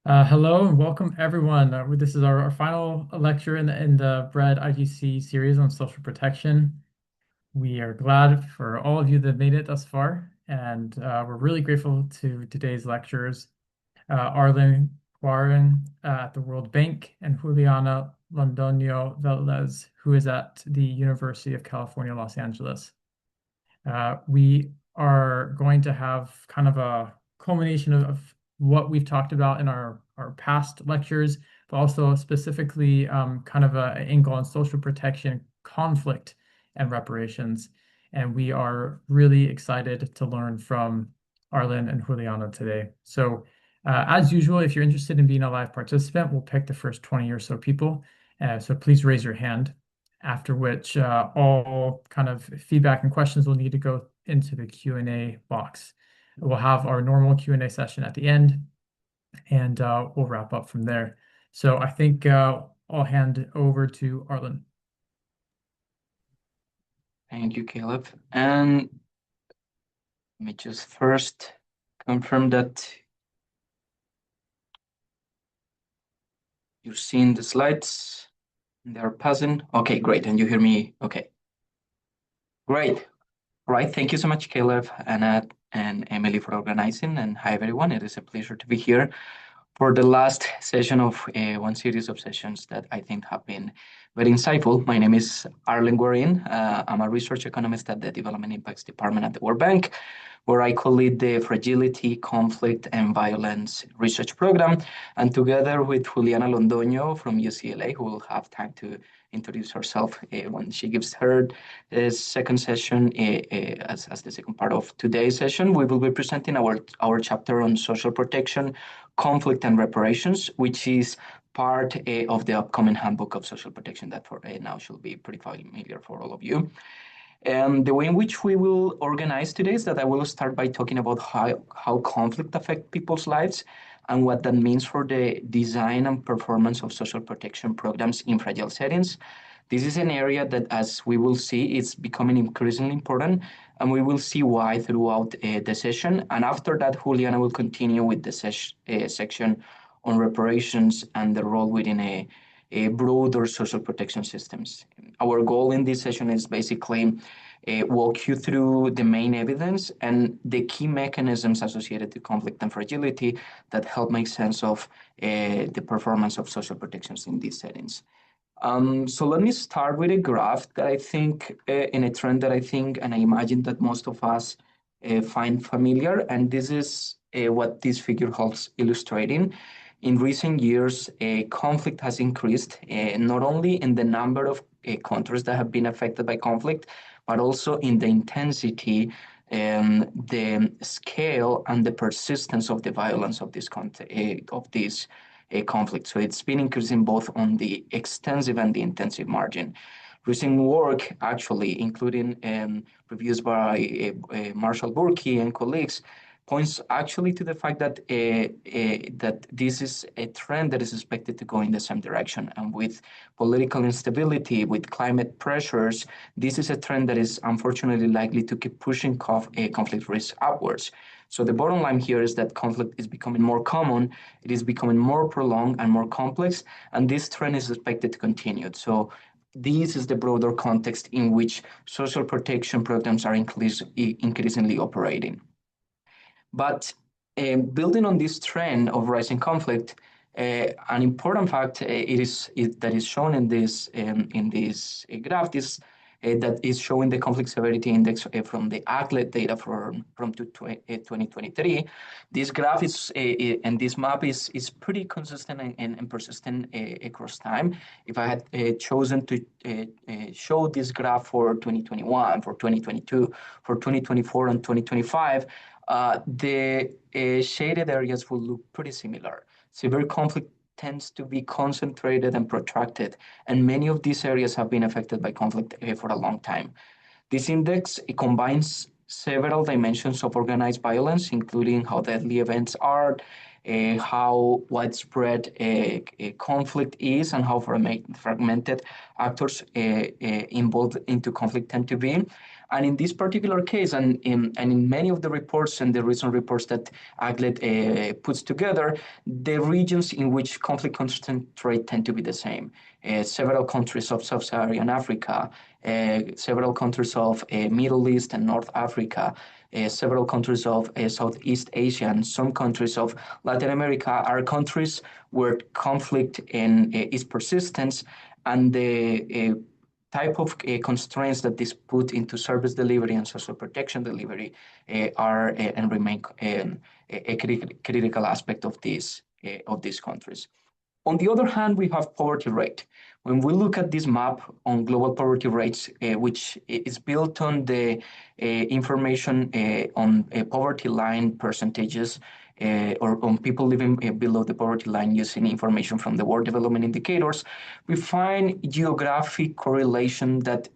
Hello and welcome everyone. This is our final lecture in the BRED IGC series on social protection. We are glad for all of you that made it thus far, and we're really grateful to today's lecturers, Arlen Guarin at the World Bank and Juliana Londoño Velez, who is at the University of California, Los Angeles. We are going to have kind of a culmination of what we've talked about in our past lectures, but also specifically kind of an angle on social protection, conflict, and reparations. And we are really excited to learn from Arlen and Juliana today. So, as usual, if you're interested in being a live participant, we'll pick the first 20 or so people. So please raise your hand, after which all kind of feedback and questions will need to go into the Q&A box. We'll have our normal Q&A session at the end, and we'll wrap up from there. So I think I'll hand over to Arlen. Thank you, Caleb. And let me just first confirm that you're seeing the slides. They're passing. Okay, great. And you hear me? Okay, great. Right. Thank you so much, Caleb, Anna, and Emily for organizing. And hi, everyone. It is a pleasure to be here for the last session of one series of sessions that I think have been very insightful. My name is Arlen Guarin. I'm a research economist at the Development Impacts Department at the World Bank, where I co-lead the Fragility, Conflict, and Violence Research Program. And together with Juliana Londoño from UCLA, who will have time to introduce herself when she gives her second session as the second part of today's session, we will be presenting our chapter on social protection, conflict, and reparations, which is part of the upcoming handbook of social protection that for now should be pretty familiar for all of you. And the way in which we will organize today is that I will start by talking about how conflict affects people's lives and what that means for the design and performance of social protection programs in fragile settings. This is an area that, as we will see, is becoming increasingly important, and we will see why throughout the session. And after that, Juliana will continue with the section on reparations and the role within a broader social protection systems. Our goal in this session is basically walk you through the main evidence and the key mechanisms associated to conflict and fragility that help make sense of the performance of social protections in these settings. So let me start with a graph that I think, in a trend that I think and I imagine that most of us find familiar. And this is what this figure helps illustrating. In recent years, conflict has increased, not only in the number of countries that have been affected by conflict, but also in the intensity, the scale, and the persistence of the violence of this conflict. So it's been increasing both on the extensive and the intensive margin. Recent work, actually, including reviews by Marshall Burke and colleagues, points actually to the fact that that this is a trend that is expected to go in the same direction. And with political instability, with climate pressures, this is a trend that is unfortunately likely to keep pushing conflict risk upwards. So the bottom line here is that conflict is becoming more common, it is becoming more prolonged and more complex, and this trend is expected to continue. So this is the broader context in which social protection programs are increasingly operating. But building on this trend of rising conflict, an important fact that is shown in this graph is that is showing the conflict severity index from the ACLED data from 2023. This graph is and this map is pretty consistent and persistent across time. If I had chosen to show this graph for 2021, for 2022, for 2024, and 2025, the shaded areas will look pretty similar. Severe conflict tends to be concentrated and protracted, and many of these areas have been affected by conflict for a long time. This index combines several dimensions of organized violence, including how deadly events are, how widespread conflict is, and how fragmented actors involved into conflict tend to be. And in this particular case, and in many of the reports and the recent reports that Aglet puts together, the regions in which conflict concentrate tend to be the same. Several countries of sub-Saharan Africa, several countries of Middle East and North Africa, several countries of Southeast Asia, and some countries of Latin America are countries where conflict is persistent, and the type of constraints that this put into service delivery and social protection delivery are and remain a critical aspect of these countries. On the other hand, we have poverty rate. When we look at this map on global poverty rates, which is built on the information on poverty line percentages, or on people living below the poverty line using information from the World Development Indicators, we find geographic correlation that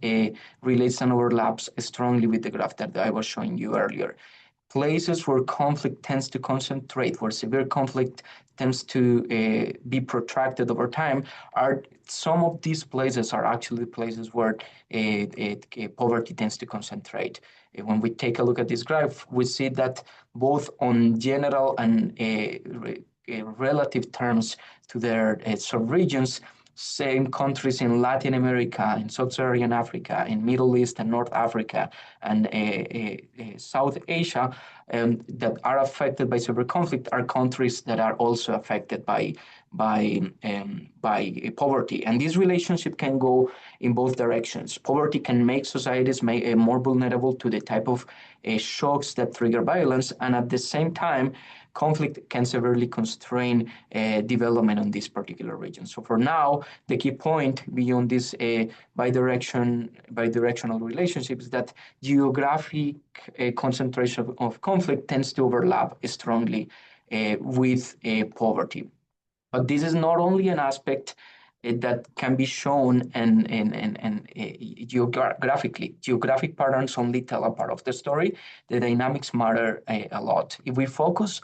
relates and overlaps strongly with the graph that I was showing you earlier. Places where conflict tends to concentrate, where severe conflict tends to be protracted over time, are some of these places are actually places where poverty tends to concentrate. When we take a look at this graph, we see that both on general and relative terms to their subregions, same countries in Latin America, in Sub-Saharan Africa, in Middle East and North Africa, and South Asia that are affected by severe conflict are countries that are also affected by poverty. And this relationship can go in both directions. Poverty can make societies more vulnerable to the type of shocks that trigger violence, and at the same time, conflict can severely constrain development on this particular region. So for now, the key point beyond this bidirectional relationship is that geographic concentration of conflict tends to overlap strongly with poverty. But this is not only an aspect that can be shown and geographically. Geographic patterns only tell a part of the story. The dynamics matter a lot. If we focus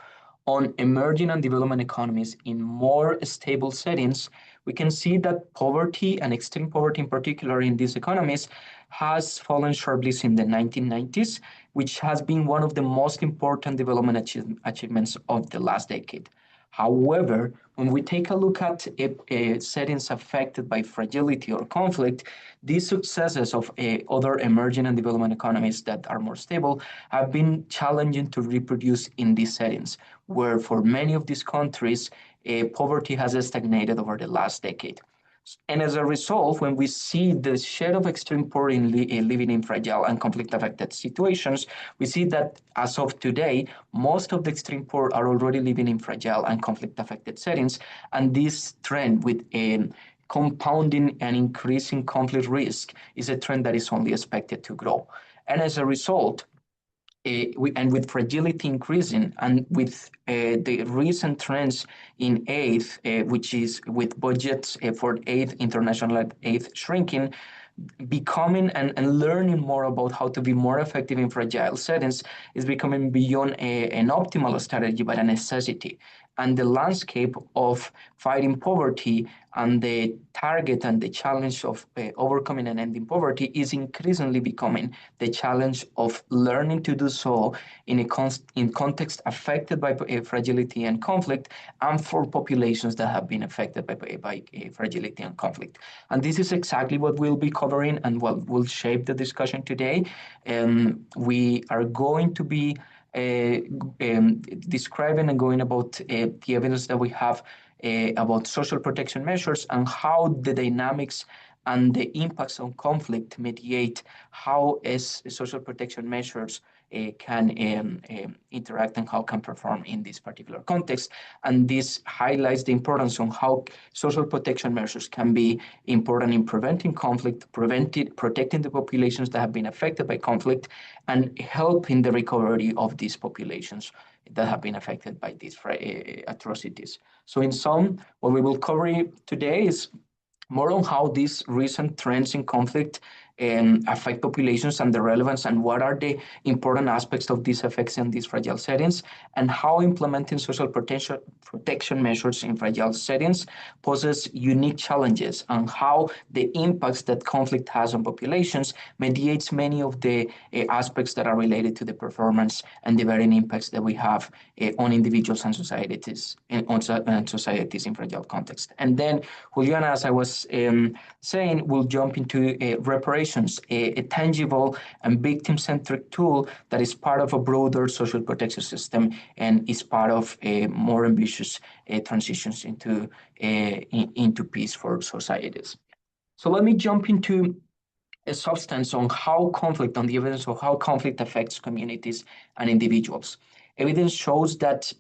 on emerging and development economies in more stable settings, we can see that poverty, and extreme poverty in particular in these economies, has fallen sharply since the 1990s, which has been one of the most important development achievements of the last decade. However, when we take a look at settings affected by fragility or conflict, these successes of other emerging and development economies that are more stable have been challenging to reproduce in these settings, where for many of these countries, poverty has stagnated over the last decade. And as a result, when we see the share of extreme poor in living in fragile and conflict-affected situations, we see that as of today, most of the extreme poor are already living in fragile and conflict-affected settings, and this trend with compounding and increasing conflict risk is a trend that is only expected to grow. And as a result, and with fragility increasing, and with the recent trends in aid, which is with budgets for aid, international aid shrinking, becoming and learning more about how to be more effective in fragile settings is becoming beyond an optimal strategy, but a necessity. And the landscape of fighting poverty and the target and the challenge of overcoming and ending poverty is increasingly becoming the challenge of learning to do so in context affected by fragility and conflict, and for populations that have been affected by fragility and conflict. And this is exactly what we'll be covering and what will shape the discussion today. We are going to be describing and going about the evidence that we have about social protection measures and how the dynamics and the impacts on conflict mediate how social protection measures can interact and how can perform in this particular context. And this highlights the importance on how social protection measures can be important in preventing conflict, protecting the populations that have been affected by conflict, and helping the recovery of these populations that have been affected by these atrocities. So in sum, what we will cover today is more on how these recent trends in conflict affect populations and the relevance and what are the important aspects of these effects in these fragile settings, and how implementing social protection measures in fragile settings poses unique challenges, and how the impacts that conflict has on populations mediates many of the aspects that are related to the performance and the varying impacts that we have on individuals and societies and societies in fragile context. And then Juliana, as I was saying, will jump into reparations, a tangible and victim-centric tool that is part of a broader social protection system and is part of more ambitious transitions into peace for societies. So let me jump into a substance on how conflict, on the evidence of how conflict affects communities and individuals. Evidence shows that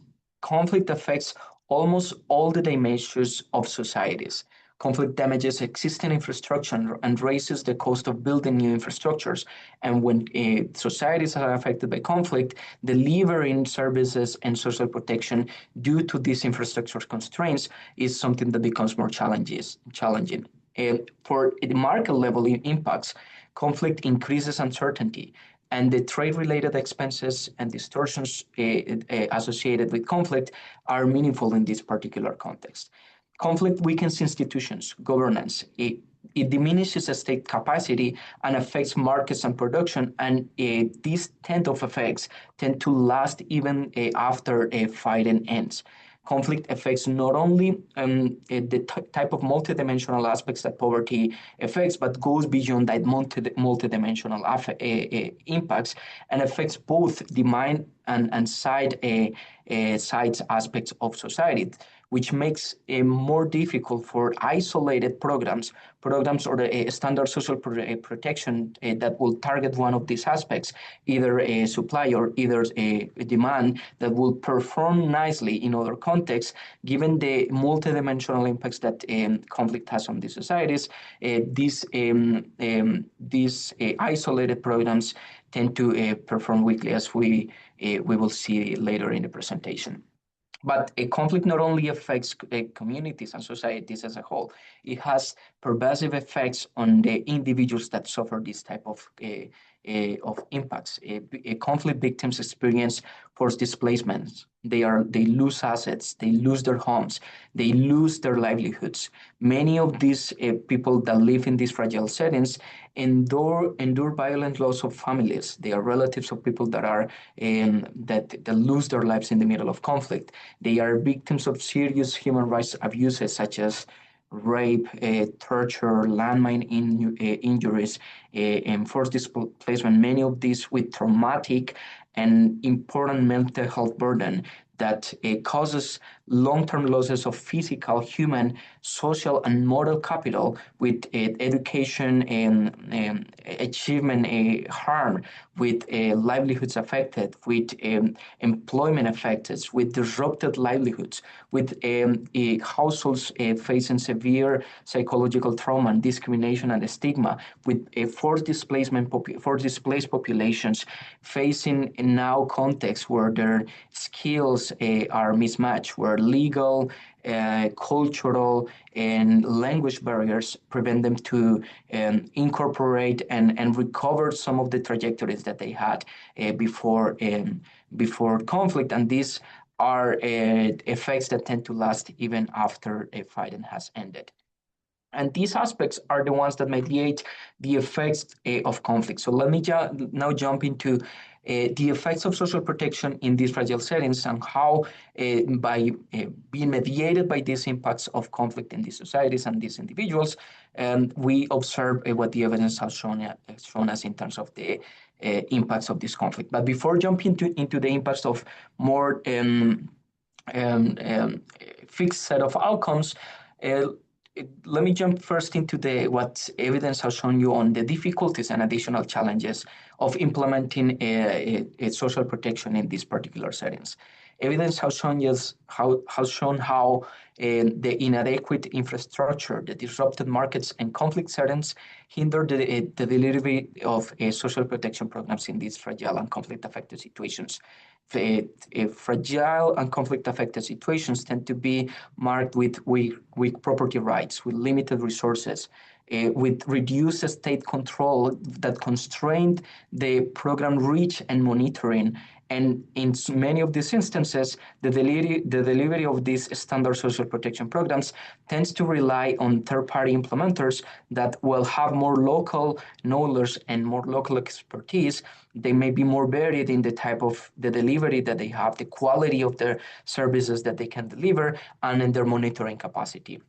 conflict affects almost all the dimensions of societies. Conflict damages existing infrastructure and raises the cost of building new infrastructures. And when societies are affected by conflict, delivering services and social protection due to these infrastructure constraints is something that becomes more challenging. For the market level impacts, conflict increases uncertainty, and the trade-related expenses and distortions associated with conflict are meaningful in this particular context. Conflict weakens institutions, governance. It diminishes state capacity and affects markets and production, and these tend of effects tend to last even after a fighting ends. Conflict affects not only the type of multidimensional aspects that poverty affects, but goes beyond that multidimensional impacts and affects both the mind and sides aspects of society, which makes it more difficult for isolated programs or the standard social protection that will target one of these aspects, either a supply or either a demand, that will perform nicely in other contexts, given the multidimensional impacts that conflict has on these societies. These isolated programs tend to perform weakly, as we will see later in the presentation. But a conflict not only affects communities and societies as a whole, it has pervasive effects on the individuals that suffer this type of impacts. Conflict victims experience forced displacements. They lose assets, they lose their homes, they lose their livelihoods. Many of these people that live in these fragile settings endure violent loss of families. They are relatives of people that are that lose their lives in the middle of conflict. They are victims of serious human rights abuses such as rape, torture, landmine injuries, and forced displacement, many of these with traumatic and important mental health burden that causes long-term losses of physical, human, social, and moral capital, with education and achievement harm, with livelihoods affected, with employment affected, with disrupted livelihoods, with households facing severe psychological trauma and discrimination and stigma, with forced displaced populations facing now contexts where their skills are mismatched, where legal, cultural, and language barriers prevent them to incorporate and recover some of the trajectories that they had before conflict. And these are effects that tend to last even after a fighting has ended. And these aspects are the ones that mediate the effects of conflict. So let me now jump into the effects of social protection in these fragile settings, and how by being mediated by these impacts of conflict in these societies and these individuals, we observe what the evidence has shown us in terms of the impacts of this conflict. But before jumping into the impacts of more fixed set of outcomes, let me jump first into what evidence has shown you on the difficulties and additional challenges of implementing a social protection in these particular settings. Evidence has shown how the inadequate infrastructure, the disrupted markets, and conflict settings hinder the delivery of social protection programs in these fragile and conflict-affected situations. Fragile and conflict-affected situations tend to be marked with weak property rights, with limited resources, with reduced state control that constrained the program reach and monitoring. And in many of these instances, the delivery of these standard social protection programs tends to rely on third-party implementers that will have more local knowledge and more local expertise. They may be more varied in the type of the delivery that they have, the quality of their services that they can deliver, and in their monitoring capacity.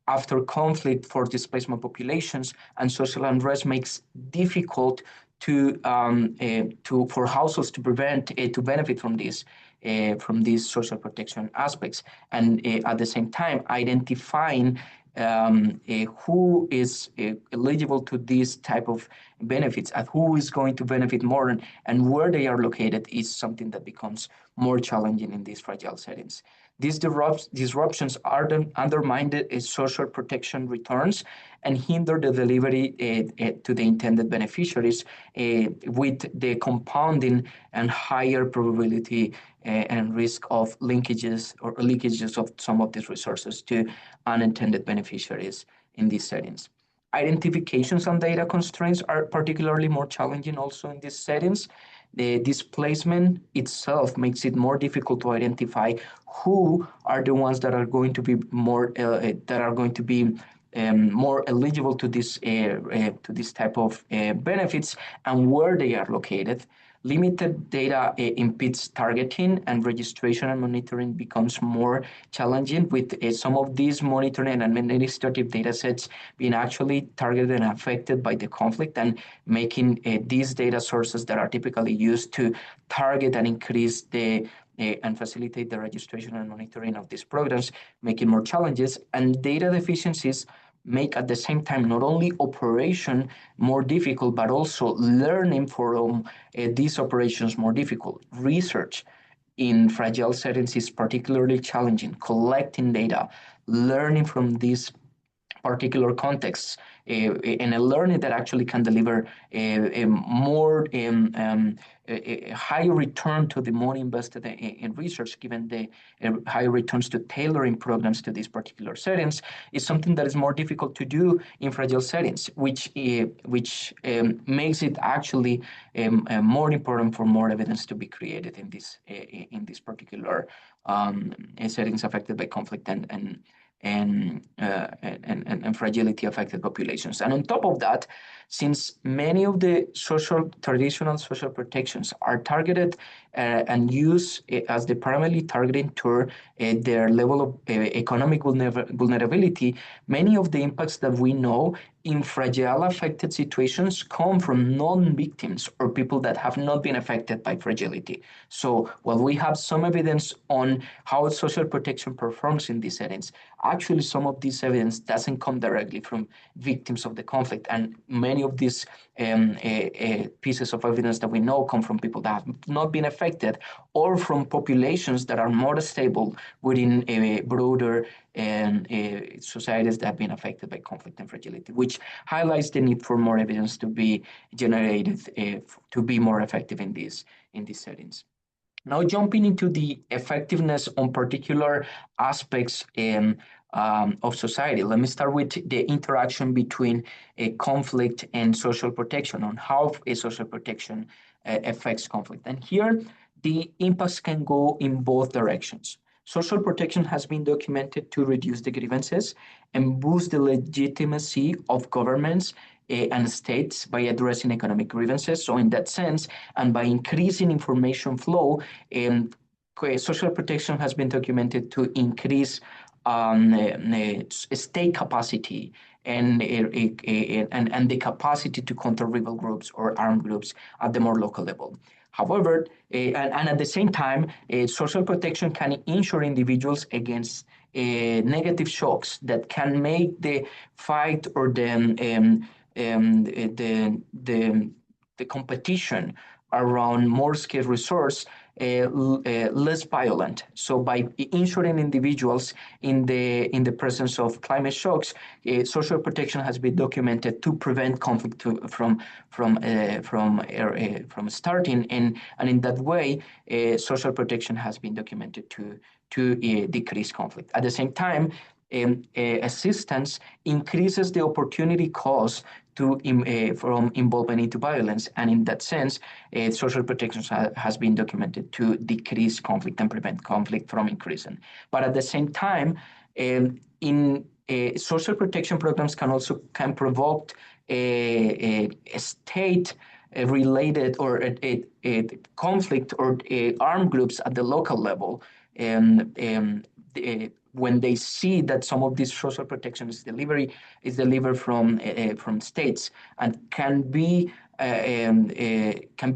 After conflict for displacement populations and social unrest makes difficult for households to benefit from these social protection aspects, and at the same time identifying who is eligible to these type of benefits and who is going to benefit more, and where they are located is something that becomes more challenging in these fragile settings. These disruptions undermine the social protection returns and hinder the delivery to the intended beneficiaries, with the compounding and higher probability and risk of linkages or leakages of some of these resources to unintended beneficiaries in these settings. Identifications and data constraints are particularly more challenging also in these settings. The displacement itself makes it more difficult to identify who are the ones that are going to be more eligible to this type of benefits, and where they are located. Limited data impedes targeting, and registration and monitoring becomes more challenging, with some of these monitoring and administrative data sets being actually targeted and affected by the conflict, and making these data sources that are typically used to target and increase and facilitate the registration and monitoring of these programs, making more challenges. And data deficiencies make at the same time not only operation more difficult, but also learning from these operations more difficult. Research in fragile settings is particularly challenging. Collecting data, learning from these particular contexts, and a learning that actually can deliver a more a higher return to the money invested in research, given the higher returns to tailoring programs to these particular settings, is something that is more difficult to do in fragile settings, which makes it actually more important for more evidence to be created in these particular settings affected by conflict and fragility affected populations. And on top of that, since many of the traditional social protections are targeted and used as the primarily targeting toward their level of economic vulnerability, many of the impacts that we know in fragile affected situations come from non-victims or people that have not been affected by fragility. So while we have some evidence on how social protection performs in these settings, actually some of this evidence doesn't come directly from victims of the conflict. And many of these pieces of evidence that we know come from people that have not been affected, or from populations that are more stable within a broader societies that have been affected by conflict and fragility, which highlights the need for more evidence to be generated to be more effective in these settings. Now, jumping into the effectiveness on particular aspects of society, let me start with the interaction between a conflict and social protection, on how a social protection affects conflict. And here, the impacts can go in both directions. Social protection has been documented to reduce the grievances and boost the legitimacy of governments and states by addressing economic grievances. So in that sense, and by increasing information flow, social protection has been documented to increase state capacity and the capacity to counter rebel groups or armed groups at the more local level. However, and at the same time, social protection can insure individuals against negative shocks that can make the fight or the competition around more scarce resource less violent. So by insuring individuals in the presence of climate shocks, social protection has been documented to prevent conflict from starting, and in that way, social protection has been documented to decrease conflict. At the same time, assistance increases the opportunity cost from involvement into violence. And in that sense, social protection has been documented to decrease conflict and prevent conflict from increasing. But at the same time, in social protection programs can provoke a state related or a conflict or armed groups at the local level. When they see that some of this social protection is delivered from states and can be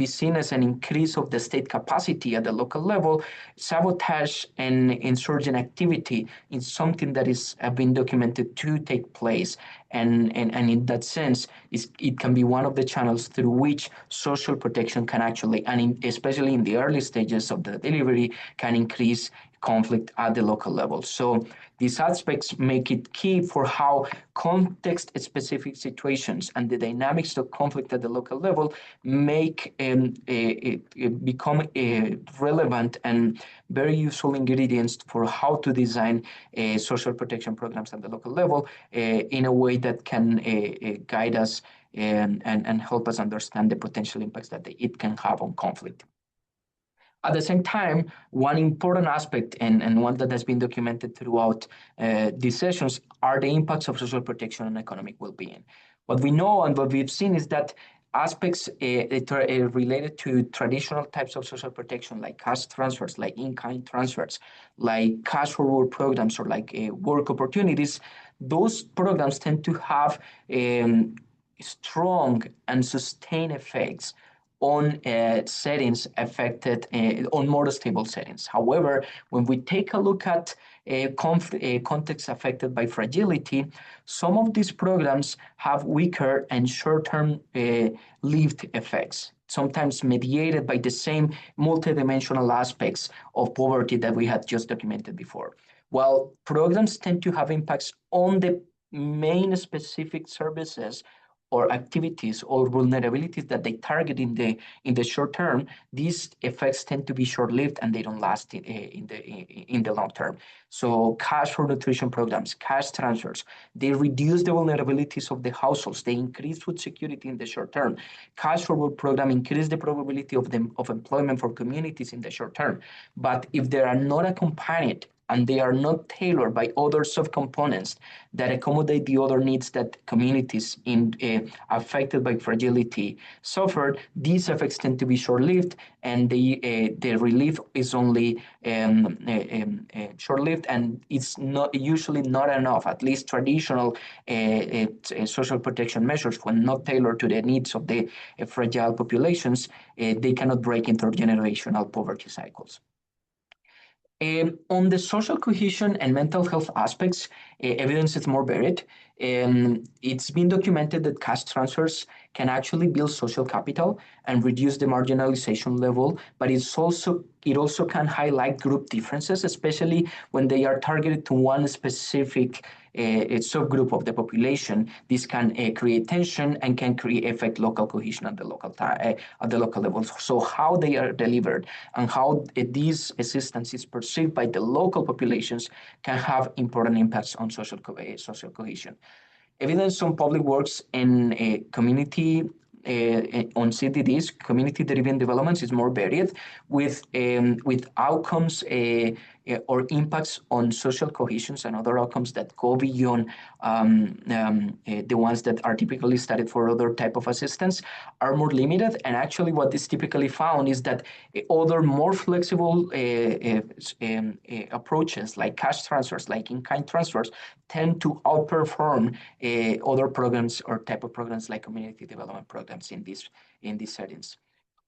seen as an increase of the state capacity at the local level, sabotage and insurgent activity is something that is been documented to take place. And in that sense, it can be one of the channels through which social protection can actually, especially in the early stages of the delivery, can increase conflict at the local level. So these aspects make it key for how context-specific situations and the dynamics of conflict at the local level make it become relevant and very useful ingredients for how to design social protection programs at the local level in a way that can guide us and help us understand the potential impacts that it can have on conflict. At the same time, one important aspect and one that has been documented throughout these sessions are the impacts of social protection on economic well-being. What we know and what we've seen is that aspects related to traditional types of social protection, like cash transfers, like in-kind transfers, like cash for work programs, or like work opportunities, those programs tend to have strong and sustained effects on settings affected, on more stable settings. However, when we take a look at context affected by fragility, some of these programs have weaker and short-term lived effects, sometimes mediated by the same multidimensional aspects of poverty that we had just documented before. While programs tend to have impacts on the main specific services or activities or vulnerabilities that they target in the short term, these effects tend to be short-lived and they don't last in the long term. So cash for nutrition programs, cash transfers, they reduce the vulnerabilities of the households. They increase food security in the short term. Cash for work program increase the probability of employment for communities in the short term. But if they are not accompanied and they are not tailored by other subcomponents that accommodate the other needs that communities affected by fragility suffered, these effects tend to be short-lived, and the relief is only short-lived, and it's usually not enough. At least traditional social protection measures, when not tailored to the needs of the fragile populations, they cannot break intergenerational poverty cycles. On the social cohesion and mental health aspects, evidence is more varied. It's been documented that cash transfers can actually build social capital and reduce the marginalization level, but it also can highlight group differences, especially when they are targeted to one specific subgroup of the population. This can create tension and can affect local cohesion at the local level. So how they are delivered and how these assistance is perceived by the local populations can have important impacts on social cohesion. Evidence on public works and community on CDDs, community-driven developments, is more varied, with outcomes or impacts on social cohesions and other outcomes that go beyond the ones that are typically studied for other type of assistance are more limited. And actually what is typically found is that other more flexible approaches like cash transfers, like in-kind transfers, tend to outperform other programs or type of programs like community development programs in these settings.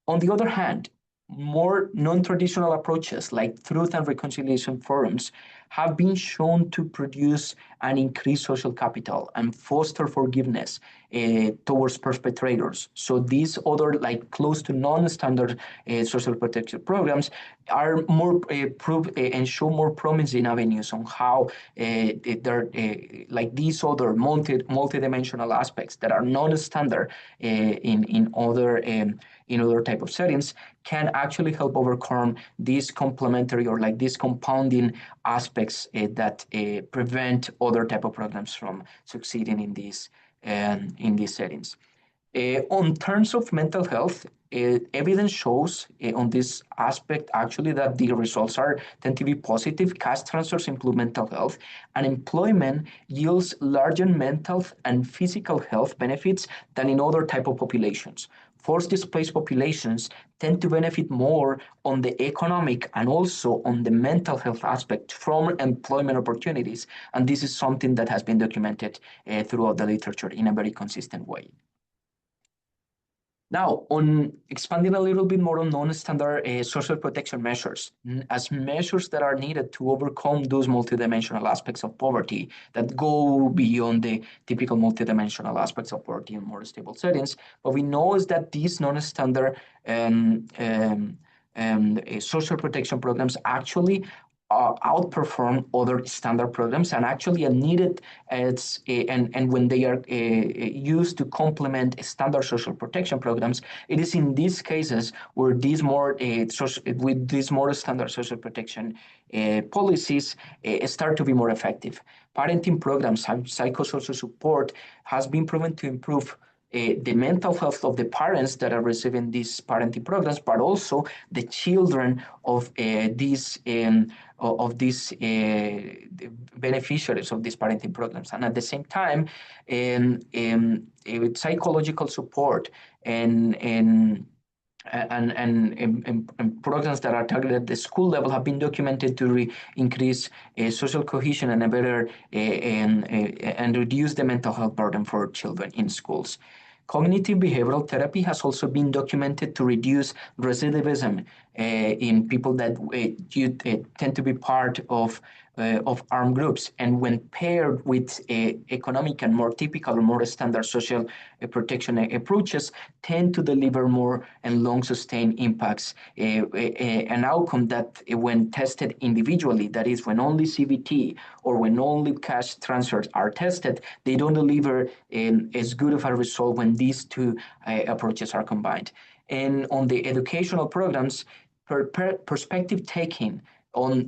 On the other hand, more non-traditional approaches like truth and reconciliation forums have been shown to produce an increased social capital and foster forgiveness towards perpetrators. So these other, like close to non-standard social protection programs are more and show more promising avenues on how they're like these other multi-dimensional aspects that are non-standard in other type of settings can actually help overcome these complementary or like these compounding aspects that prevent other type of programs from succeeding in these settings. On terms of mental health, evidence shows on this aspect actually that the results are tend to be positive. Cash transfers improve mental health, and employment yields larger mental and physical health benefits than in other type of populations. Forced displaced populations tend to benefit more on the economic and also on the mental health aspect from employment opportunities, and this is something that has been documented throughout the literature in a very consistent way. Now, on expanding a little bit more on non-standard social protection measures, as measures that are needed to overcome those multidimensional aspects of poverty that go beyond the typical multidimensional aspects of poverty in more stable settings. What we know is that these non-standard social protection programs actually outperform other standard programs and actually are needed and when they are used to complement standard social protection programs, it is in these cases where these more with these more standard social protection policies start to be more effective. Parenting programs and psychosocial support has been proven to improve the mental health of the parents that are receiving these parenting programs, but also the children of these beneficiaries of these parenting programs. And at the same time, with psychological support and programs that are targeted at the school level have been documented to increase social cohesion and a better and reduce the mental health burden for children in schools. Cognitive behavioral therapy has also been documented to reduce recidivism in people that tend to be part of armed groups. And when paired with economic and more typical or more standard social protection approaches, tend to deliver more and long sustained impacts. An outcome that when tested individually, that is when only CBT or when only cash transfers are tested, they don't deliver as good of a result when these two approaches are combined. And on the educational programs, perspective taking on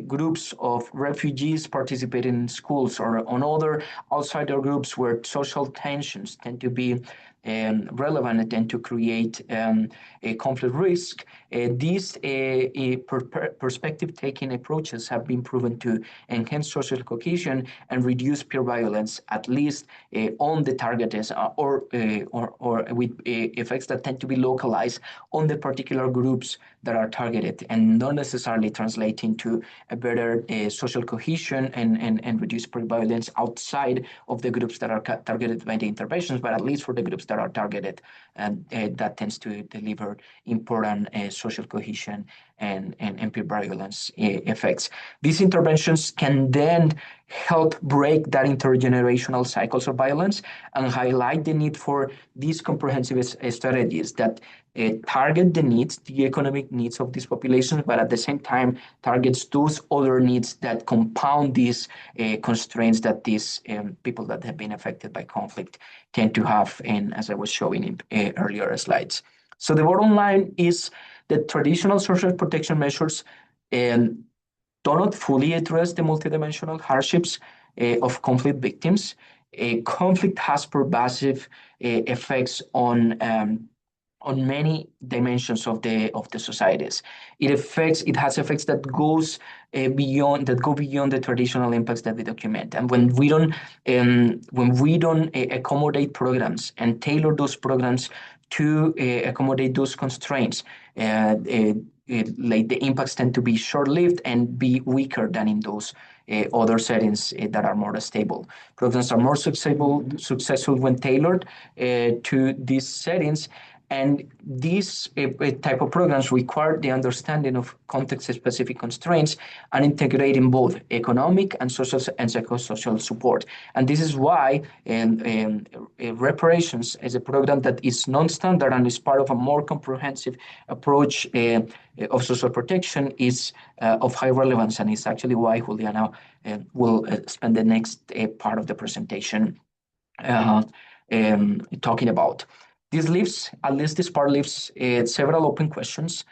groups of refugees participating in schools or on other outsider groups where social tensions tend to be relevant and tend to create a conflict risk. These perspective-taking approaches have been proven to enhance social cohesion and reduce peer violence, at least on the targets or with effects that tend to be localized on the particular groups that are targeted and not necessarily translating to a better social cohesion and reduce peer violence outside of the groups that are targeted by the interventions, but at least for the groups that are targeted, and that tends to deliver important social cohesion and peer violence effects. These interventions can then help break that intergenerational cycles of violence and highlight the need for these comprehensive strategies that target the needs, the economic needs of these populations, but at the same time targets those other needs that compound these constraints that these people that have been affected by conflict tend to have, and as I was showing in earlier slides. So the bottom line is that traditional social protection measures do not fully address the multidimensional hardships of conflict victims. Conflict has pervasive effects on many dimensions of the societies. It has effects that go beyond the traditional impacts that we document. And when we don't accommodate programs and tailor those programs to accommodate those constraints, like the impacts tend to be short-lived and be weaker than in those other settings that are more stable. Programs are more successful when tailored to these settings. And these type of programs require the understanding of context-specific constraints and integrating both economic and social and psychosocial support. And this is why reparations is a program that is non-standard and is part of a more comprehensive approach of social protection is of high relevance, and it's actually why Juliana will spend the next part of the presentation talking about. This leaves, at least this part leaves several open questions.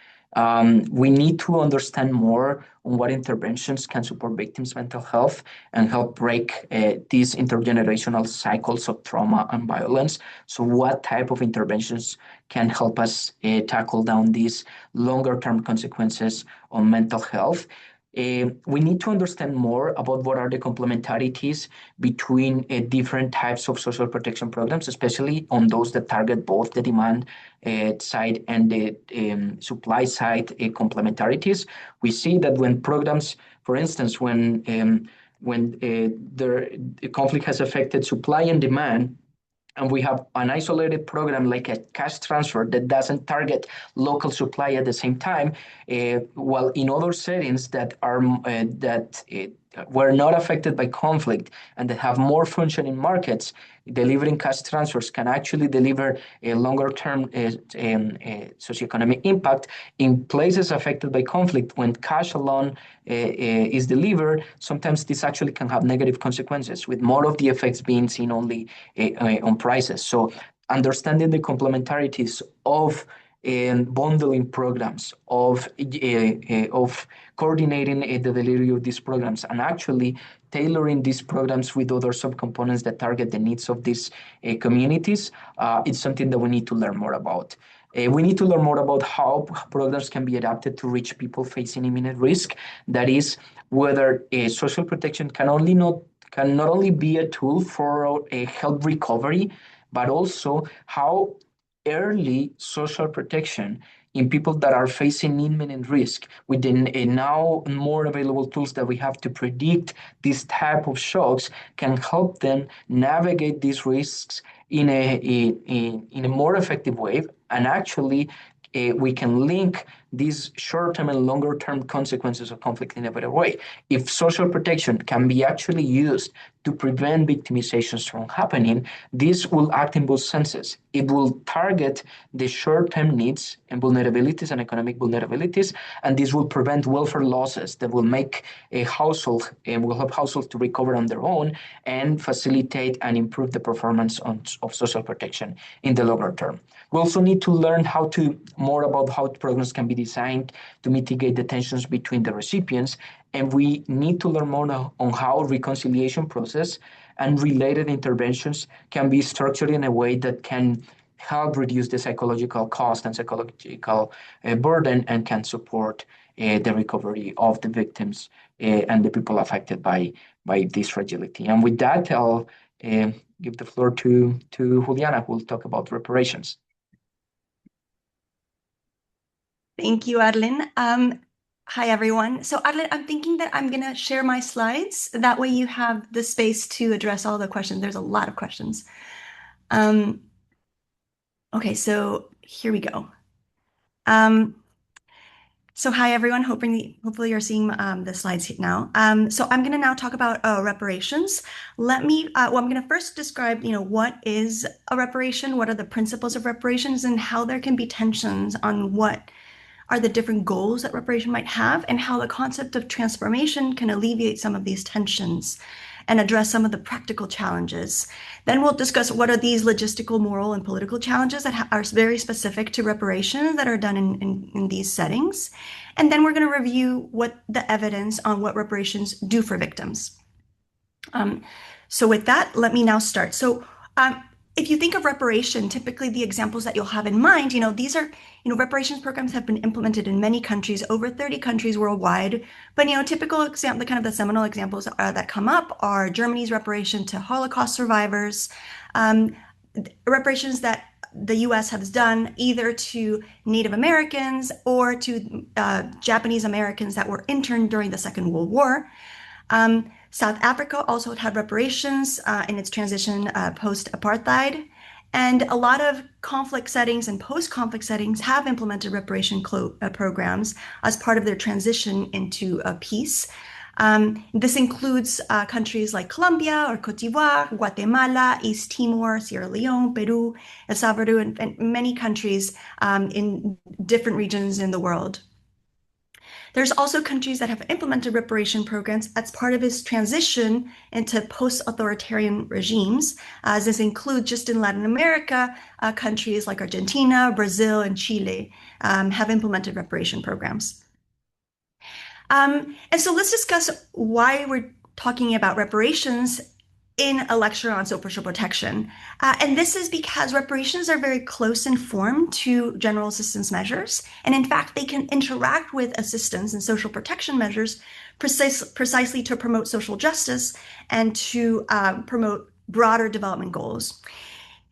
We need to understand more on what interventions can support victims' mental health and help break these intergenerational cycles of trauma and violence. So, what type of interventions can help us tackle down these longer term consequences on mental health? We need to understand more about what are the complementarities between different types of social protection programs, especially on those that target both the demand side and the supply side complementarities. We see that when programs, for instance, the conflict has affected supply and demand, and we have an isolated program like a cash transfer that doesn't target local supply at the same time, while in other settings that are that were not affected by conflict and that have more functioning markets, delivering cash transfers can actually deliver a longer term socioeconomic impact. In places affected by conflict, when cash alone is delivered, sometimes this actually can have negative consequences, with more of the effects being seen only on prices. So understanding the complementarities of bundling programs, of coordinating the delivery of these programs, and actually tailoring these programs with other subcomponents that target the needs of these communities, it's something that we need to learn more about. We need to learn more about how programs can be adapted to reach people facing imminent risk. That is, whether social protection can not only be a tool for a health recovery, but also how early social protection in people that are facing imminent risk, with the now more available tools that we have to predict these type of shocks, can help them navigate these risks in a more effective way. And actually, we can link these short-term and longer-term consequences of conflict in a better way. If social protection can be actually used to prevent victimizations from happening, this will act in both senses. It will target the short-term needs and vulnerabilities and economic vulnerabilities, and this will prevent welfare losses that will make a household and will help households to recover on their own and facilitate and improve the performance of social protection in the longer term. We also need to learn more about how programs can be designed to mitigate the tensions between the recipients, and we need to learn more on how reconciliation process and related interventions can be structured in a way that can help reduce the psychological cost and psychological burden, and can support the recovery of the victims and the people affected by this fragility. And with that, I'll give the floor to Juliana, who will talk about reparations. Thank you, Arlen. Hi, everyone. So, Arlen, I'm thinking that I'm going to share my slides. That way you have the space to address all the questions. There's a lot of questions. Okay, so here we go. So hi, everyone. Hopefully you're seeing the slides now. So I'm going to now talk about reparations. I'm going to first describe, what is a reparation, what are the principles of reparations, and how there can be tensions on what are the different goals that reparation might have, and how the concept of transformation can alleviate some of these tensions and address some of the practical challenges. Then we'll discuss what are these logistical, moral, and political challenges that are very specific to reparations that are done in these settings. And then we're going to review what the evidence on what reparations do for victims. So with that, let me now start. So if you think of reparation, typically the examples that you'll have in mind, these are, reparations programs have been implemented in many countries, over 30 countries worldwide. But, typical example, kind of the seminal examples that come up are Germany's reparation to Holocaust survivors, reparations that the US has done either to Native Americans or to Japanese Americans that were interned during the Second World War. South Africa also had reparations in its transition post-apartheid. And a lot of conflict settings and post-conflict settings have implemented reparation programs as part of their transition into peace. This includes countries like Colombia or Cote d'Ivoire, Guatemala, East Timor, Sierra Leone, Peru, El Salvador, and many countries in different regions in the world. There's also countries that have implemented reparation programs as part of its transition into post-authoritarian regimes. This includes just in Latin America, countries like Argentina, Brazil, and Chile have implemented reparation programs. And so let's discuss why we're talking about reparations in a lecture on social protection. And this is because reparations are very close in form to general assistance measures. And in fact, they can interact with assistance and social protection measures precisely to promote social justice and to promote broader development goals.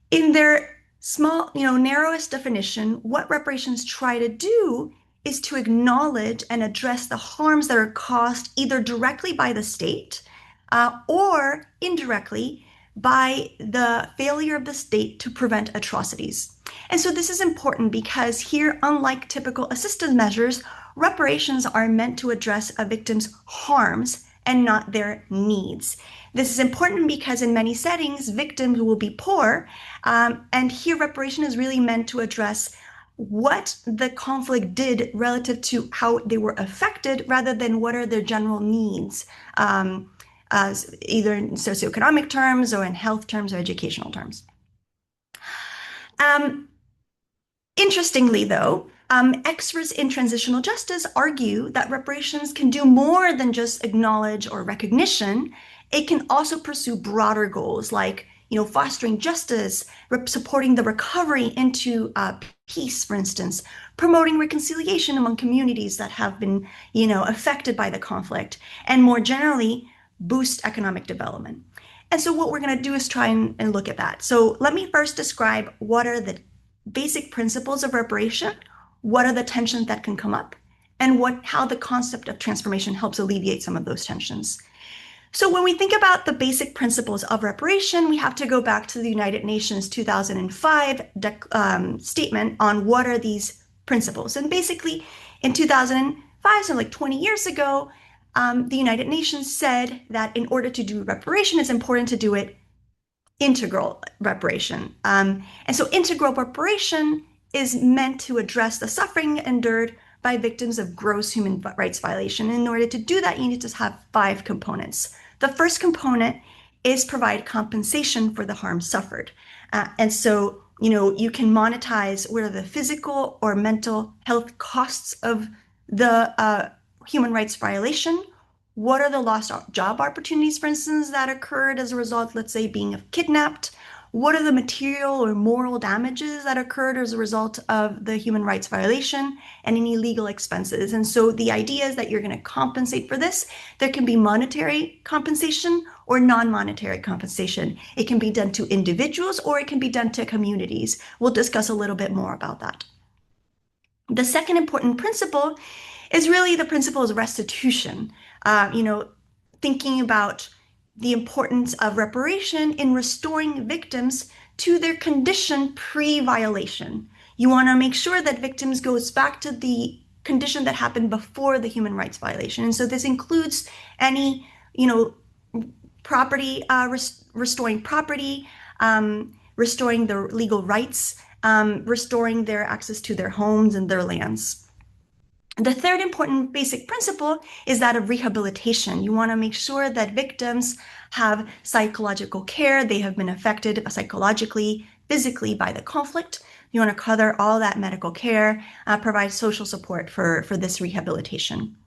In their small, narrowest definition, what reparations try to do is to acknowledge and address the harms that are caused either directly by the state or indirectly by the failure of the state to prevent atrocities. And so this is important because here, unlike typical assistance measures, reparations are meant to address a victim's harms and not their needs. This is important because in many settings, victims will be poor, and here reparation is really meant to address what the conflict did relative to how they were affected rather than what are their general needs, either in socioeconomic terms or in health terms or educational terms. Interestingly, though, experts in transitional justice argue that reparations can do more than just acknowledge or recognition. It can also pursue broader goals like, fostering justice, supporting the recovery into peace, for instance, promoting reconciliation among communities that have been, affected by the conflict, and more generally, boost economic development. And so what we're going to do is try and look at that. So let me first describe what are the basic principles of reparation, what are the tensions that can come up, and how the concept of transformation helps alleviate some of those tensions. So when we think about the basic principles of reparation, we have to go back to the United Nations 2005 statement on what are these principles. And basically in 2005, so like 20 years ago, the United Nations said that in order to do reparation, it's important to do it integral reparation. And so integral reparation is meant to address the suffering endured by victims of gross human rights violation. And in order to do that, you need to have 5 components. The first component is provide compensation for the harm suffered. And so, you can monetize what are the physical or mental health costs of the human rights violation. What are the lost job opportunities, for instance, that occurred as a result, let's say, being kidnapped? What are the material or moral damages that occurred as a result of the human rights violation and any legal expenses? And so the idea is that you're going to compensate for this. There can be monetary compensation or non-monetary compensation. It can be done to individuals or it can be done to communities. We'll discuss a little bit more about that. The second important principle is really the principle of restitution. Thinking about the importance of reparation in restoring victims to their condition pre-violation. You want to make sure that victims goes back to the condition that happened before the human rights violation. And so this includes any, property, restoring property, restoring their legal rights, restoring their access to their homes and their lands. The third important basic principle is that of rehabilitation. You want to make sure that victims have psychological care. They have been affected psychologically, physically by the conflict. You want to cover all that medical care, provide social support for this rehabilitation.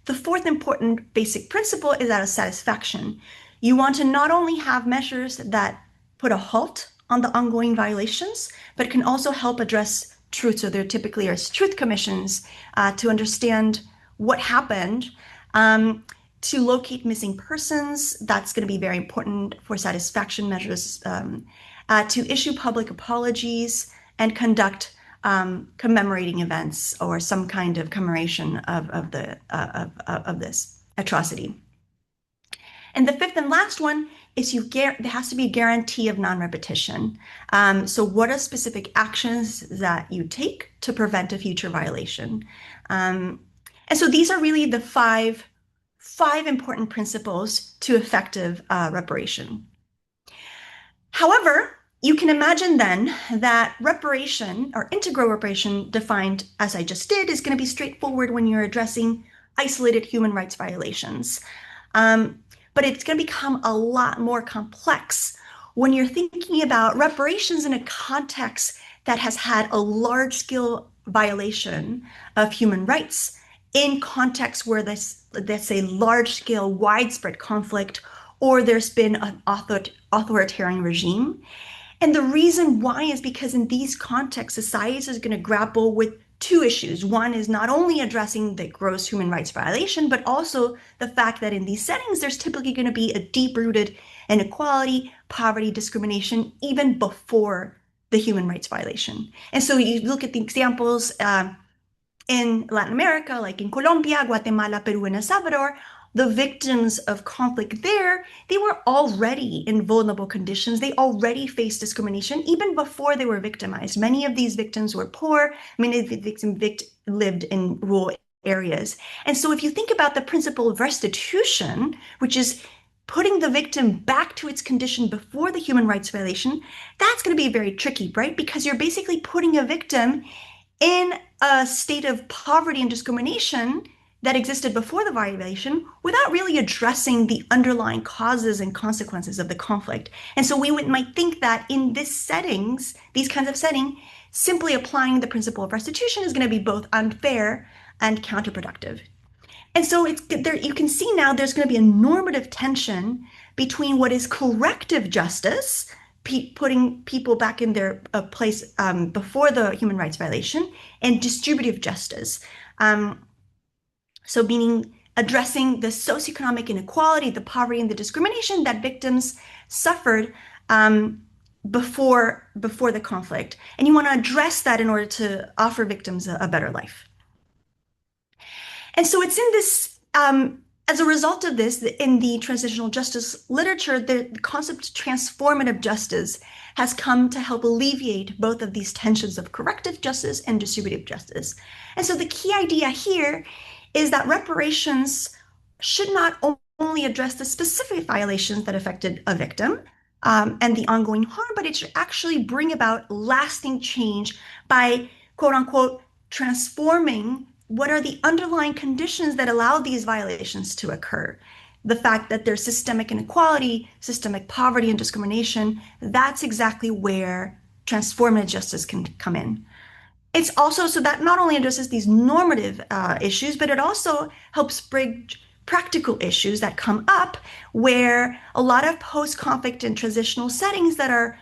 The fourth important basic principle is that of satisfaction. You want to not only have measures that put a halt on the ongoing violations, but can also help address truth. So there typically are truth commissions to understand what happened, to locate missing persons. That's going to be very important for satisfaction measures, to issue public apologies and conduct commemorating events or some kind of commemoration of this atrocity. And the fifth and last one is there has to be a guarantee of non-repetition. So what are specific actions that you take to prevent a future violation? And so these are really the five important principles to effective reparation. However, you can imagine then that reparation or integral reparation defined as I just did is going to be straightforward when you're addressing isolated human rights violations. But it's going to become a lot more complex when you're thinking about reparations in a context that has had a large-scale violation of human rights in context where that's a large-scale, widespread conflict, or there's been an authoritarian regime. And the reason why is because in these contexts, societies is going to grapple with two issues. One is not only addressing the gross human rights violation, but also the fact that in these settings, there's typically going to be a deep-rooted inequality, poverty, discrimination, even before the human rights violation. And so you look at the examples in Latin America, like in Colombia, Guatemala, Peru, and El Salvador, the victims of conflict there, they were already in vulnerable conditions. They already faced discrimination even before they were victimized. Many of these victims were poor. Many of the victims lived in rural areas. And so if you think about the principle of restitution, which is putting the victim back to its condition before the human rights violation, that's going to be very tricky, right? Because you're basically putting a victim in a state of poverty and discrimination that existed before the violation without really addressing the underlying causes and consequences of the conflict. And so we might think that in these settings, these kinds of setting, simply applying the principle of restitution is going to be both unfair and counterproductive. And so it's there, you can see now there's going to be a normative tension between what is corrective justice, putting people back in their place before the human rights violation, and distributive justice. So meaning addressing the socioeconomic inequality, the poverty, and the discrimination that victims suffered before the conflict. And you want to address that in order to offer victims a better life. And so it's in this, as a result of this, in the transitional justice literature, the concept of transformative justice has come to help alleviate both of these tensions of corrective justice and distributive justice. And so the key idea here is that reparations should not only address the specific violations that affected a victim and the ongoing harm, but it should actually bring about lasting change by, quote unquote, transforming what are the underlying conditions that allow these violations to occur. The fact that there's systemic inequality, systemic poverty, and discrimination, that's exactly where transformative justice can come in. It's also so that not only addresses these normative issues, but it also helps bridge practical issues that come up where a lot of post-conflict and transitional settings that are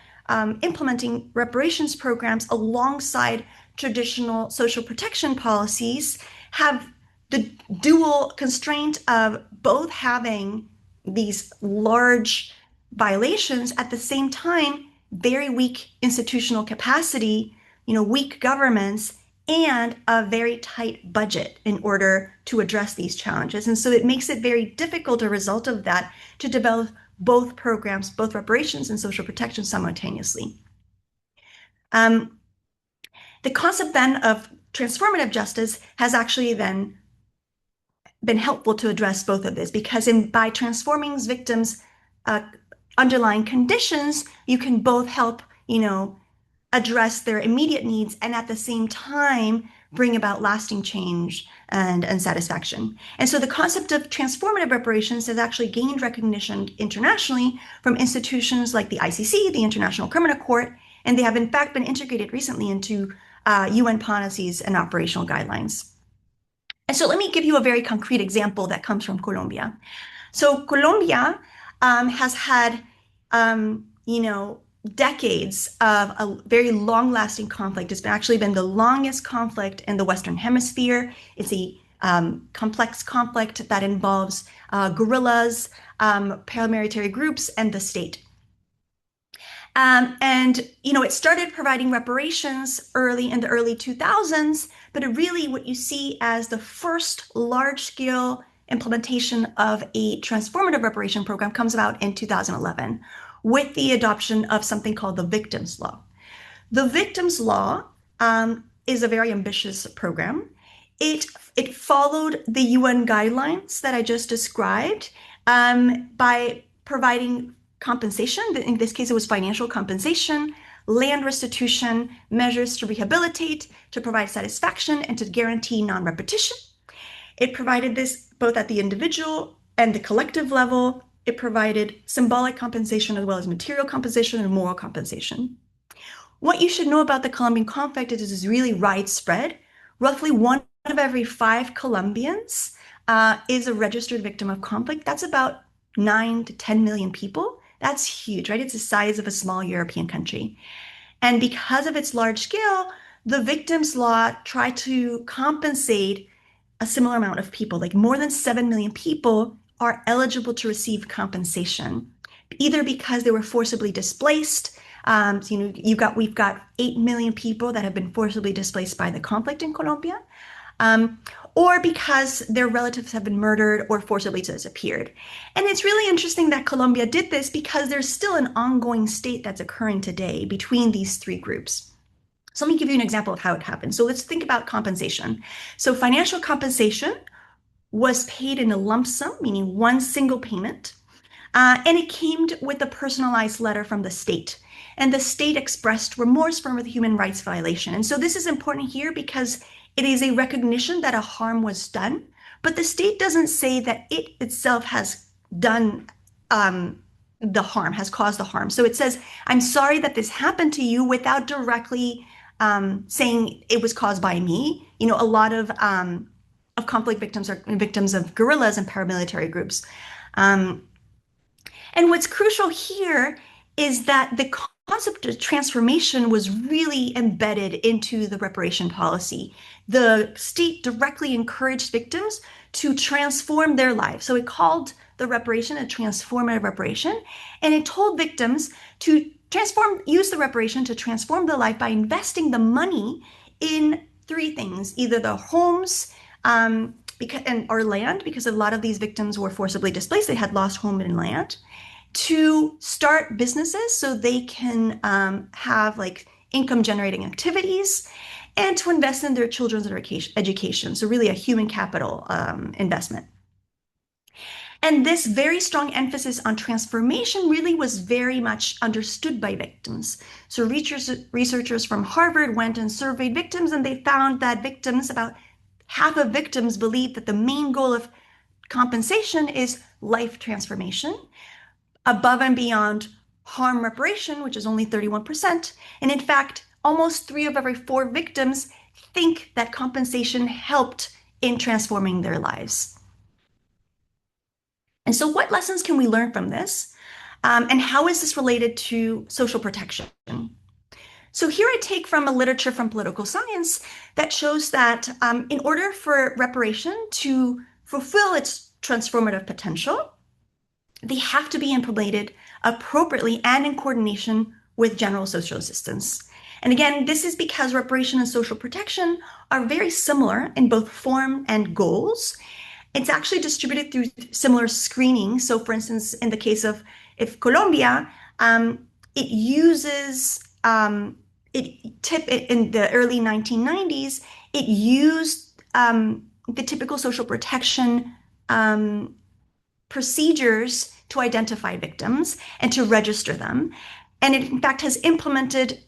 implementing reparations programs alongside traditional social protection policies have the dual constraint of both having these large violations at the same time, very weak institutional capacity, weak governments, and a very tight budget in order to address these challenges. And so it makes it very difficult, a result of that, to develop both programs, both reparations and social protection simultaneously. The concept then of transformative justice has actually then been helpful to address both of this, because by transforming victims' underlying conditions, you can both help, address their immediate needs and at the same time bring about lasting change and satisfaction. And so the concept of transformative reparations has actually gained recognition internationally from institutions like the ICC, the International Criminal Court, and they have in fact been integrated recently into UN policies and operational guidelines. And so let me give you a very concrete example that comes from Colombia. So Colombia has had, decades of a very long-lasting conflict. It's actually been the longest conflict in the Western Hemisphere. It's a complex conflict that involves guerrillas, paramilitary groups, and the state. It started providing reparations in the early 2000s, but what you see as the first large-scale implementation of a transformative reparation program comes about in 2011 with the adoption of something called the Victims' Law. The Victims' Law is a very ambitious program. It followed the UN guidelines that I just described by providing compensation. In this case, it was financial compensation, land restitution, measures to rehabilitate, to provide satisfaction, and to guarantee non-repetition. It provided this both at the individual and the collective level. It provided symbolic compensation as well as material compensation and moral compensation. What you should know about the Colombian conflict is it is really widespread. Roughly 1 of every 5 Colombians is a registered victim of conflict. That's about 9 to 10 million people. That's huge, right? It's the size of a small European country. And because of its large scale, the victims' law tried to compensate a similar amount of people, like more than 7 million people are eligible to receive compensation, either because they were forcibly displaced. We've got 8 million people that have been forcibly displaced by the conflict in Colombia, or because their relatives have been murdered or forcibly disappeared. And it's really interesting that Colombia did this because there's still an ongoing state that's occurring today between these 3 groups. So let me give you an example of how it happened. So let's think about compensation. So financial compensation was paid in a lump sum, meaning one single payment, and it came with a personalized letter from the state. And the state expressed remorse for the human rights violation. And so this is important here because it is a recognition that a harm was done, but the state doesn't say that it itself has done the harm, has caused the harm. So it says, I'm sorry that this happened to you without directly saying it was caused by me. A lot of conflict victims are victims of guerrillas and paramilitary groups. And what's crucial here is that the concept of transformation was really embedded into the reparation policy. The state directly encouraged victims to transform their lives. So it called the reparation a transformative reparation, and it told victims to use the reparation to transform their life by investing the money in 3 things: either the homes, or land, because a lot of these victims were forcibly displaced, they had lost home and land, to start businesses so they can have like income generating activities, and to invest in their children's education. So really a human capital investment. And this very strong emphasis on transformation really was very much understood by victims. So researchers from Harvard went and surveyed victims, and they found that about half of victims believe that the main goal of compensation is life transformation, above and beyond harm reparation, which is only 31%. And in fact, almost 3 of every 4 victims think that compensation helped in transforming their lives. And so what lessons can we learn from this? And how is this related to social protection? So here I take from a literature from political science that shows that in order for reparation to fulfill its transformative potential, they have to be implemented appropriately and in coordination with general social assistance. And again, this is because reparation and social protection are very similar in both form and goals. It's actually distributed through similar screening. So for instance, in the case of Colombia, it uses, in the early 1990s, it used the typical social protection procedures to identify victims and to register them. And it, in fact, has implemented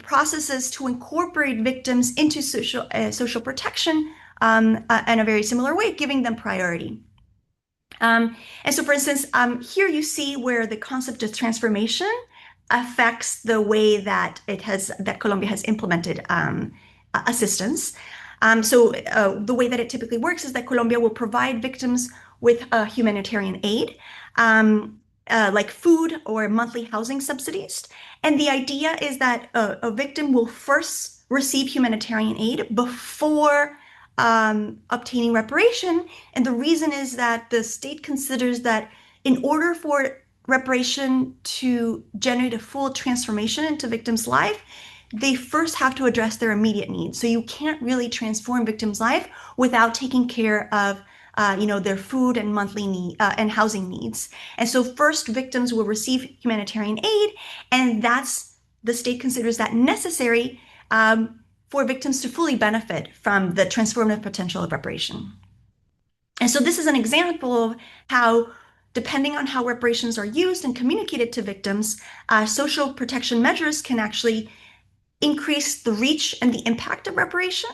processes to incorporate victims into social protection in a very similar way, giving them priority. And so, for instance, here you see where the concept of transformation affects the way that Colombia has implemented assistance. The way that it typically works is that Colombia will provide victims with humanitarian aid, like food or monthly housing subsidies. And the idea is that a victim will first receive humanitarian aid before obtaining reparation. And the reason is that the state considers that in order for reparation to generate a full transformation into victims' life, they first have to address their immediate needs. So you can't really transform victims' life without taking care of their food and monthly need and housing needs. And so first victims will receive humanitarian aid, and the state considers that necessary for victims to fully benefit from the transformative potential of reparation. And so this is an example of how, depending on how reparations are used and communicated to victims, social protection measures can actually increase the reach and the impact of reparation,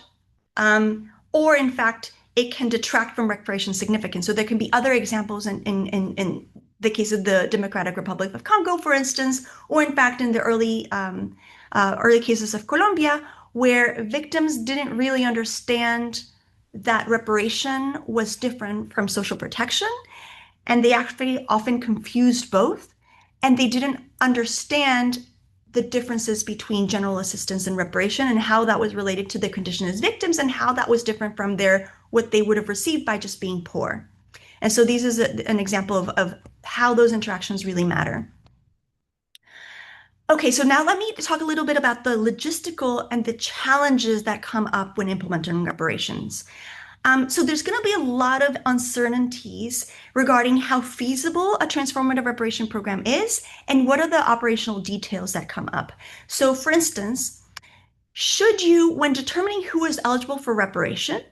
or in fact, it can detract from reparations significance. So there can be other examples in the case of the Democratic Republic of Congo, for instance, or in fact in the early cases of Colombia, where victims didn't really understand that reparation was different from social protection, and they actually often confused both, and they didn't understand the differences between general assistance and reparation and how that was related to their condition as victims and how that was different from what they would have received by just being poor. And so this is an example of how those interactions really matter. Okay, so now let me talk a little bit about the logistical and the challenges that come up when implementing reparations. So there's going to be a lot of uncertainties regarding how feasible a transformative reparation program is and what are the operational details that come up. So for instance, should you, when determining who is eligible for reparation,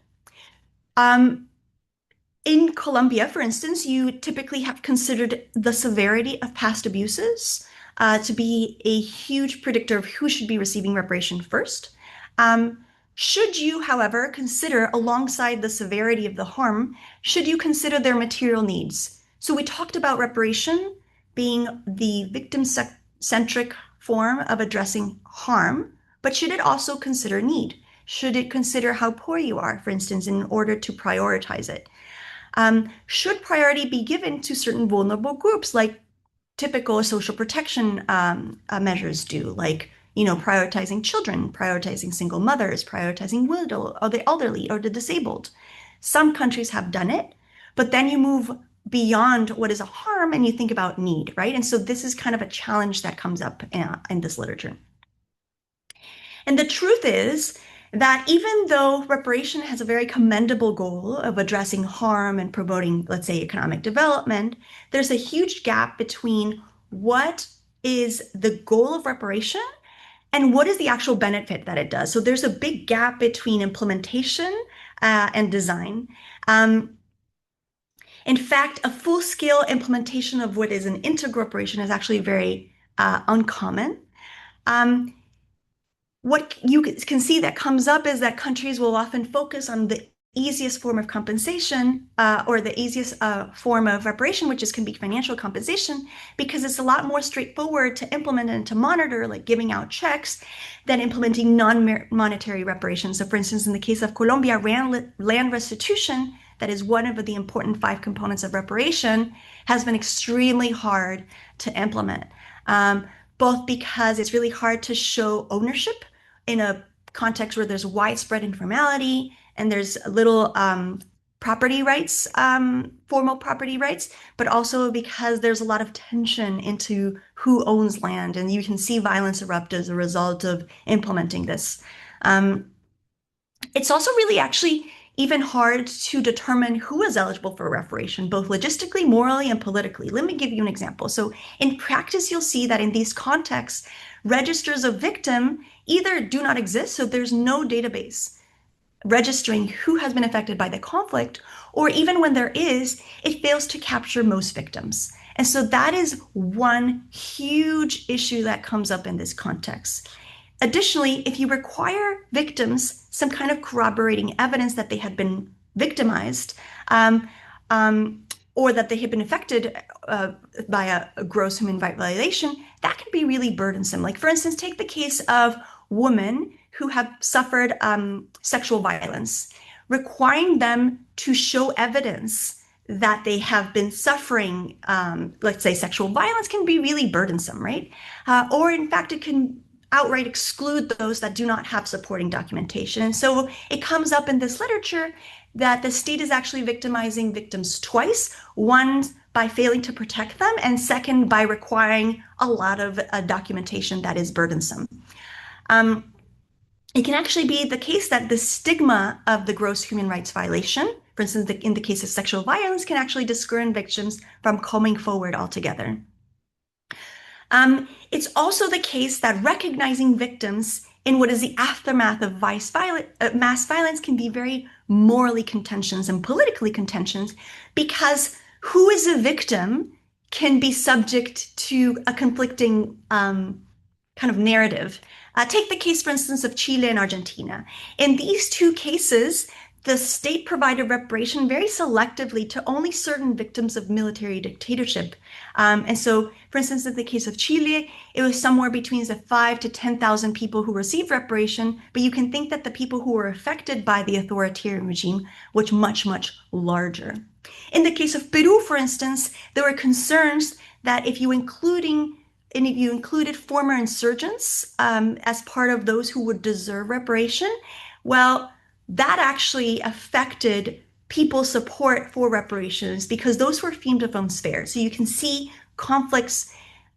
in Colombia, for instance, you typically have considered the severity of past abuses to be a huge predictor of who should be receiving reparation first. Should you, however, consider alongside the severity of the harm, should you consider their material needs? So we talked about reparation being the victim-centric form of addressing harm, but should it also consider need? Should it consider how poor you are, for instance, in order to prioritize it? Should priority be given to certain vulnerable groups like typical social protection measures do, like prioritizing children, prioritizing single mothers, prioritizing widow or the elderly or the disabled. Some countries have done it, but then you move beyond what is a harm and you think about need, right? And so this is kind of a challenge that comes up in this literature. And the truth is that even though reparation has a very commendable goal of addressing harm and promoting, let's say, economic development, there's a huge gap between what is the goal of reparation and what is the actual benefit that it does. So there's a big gap between implementation and design. In fact, a full-scale implementation of what is an integral reparation is actually very uncommon. What you can see that comes up is that countries will often focus on the easiest form of compensation or the easiest form of reparation, which can be financial compensation, because it's a lot more straightforward to implement and to monitor, like giving out checks, than implementing non-monetary reparations. So for instance, in the case of Colombia, land restitution, that is one of the important 5 components of reparation, has been extremely hard to implement, both because it's really hard to show ownership in a context where there's widespread informality and there's little property rights, formal property rights, but also because there's a lot of tension into who owns land, and you can see violence erupt as a result of implementing this. It's also really actually even hard to determine who is eligible for reparation, both logistically, morally, and politically. Let me give you an example. So in practice, you'll see that in these contexts, registers of victim either do not exist, so there's no database registering who has been affected by the conflict, or even when there is, it fails to capture most victims. And so that is one huge issue that comes up in this context. Additionally, if you require victims some kind of corroborating evidence that they had been victimized or that they had been affected by a gross human rights violation, that can be really burdensome. Like, for instance, take the case of women who have suffered sexual violence. Requiring them to show evidence that they have been suffering, let's say, sexual violence can be really burdensome, right? Or in fact, it can outright exclude those that do not have supporting documentation. And so it comes up in this literature that the state is actually victimizing victims twice, one by failing to protect them, and second by requiring a lot of documentation that is burdensome. It can actually be the case that the stigma of the gross human rights violation, for instance, in the case of sexual violence, can actually discourage victims from coming forward altogether. It's also the case that recognizing victims in what is the aftermath of mass violence can be very morally contentious and politically contentious, because who is a victim can be subject to a conflicting kind of narrative. Take the case, for instance, of Chile and Argentina. In these two cases, the state provided reparation very selectively to only certain victims of military dictatorship. And so, for instance, in the case of Chile, it was somewhere between the 5 to 10,000 people who received reparation, but you can think that the people who were affected by the authoritarian regime was much, much larger. In the case of Peru, for instance, there were concerns that if you included former insurgents as part of those who would deserve reparation, well, that actually affected people's support for reparations because those were deemed of unfair. So you can see conflicts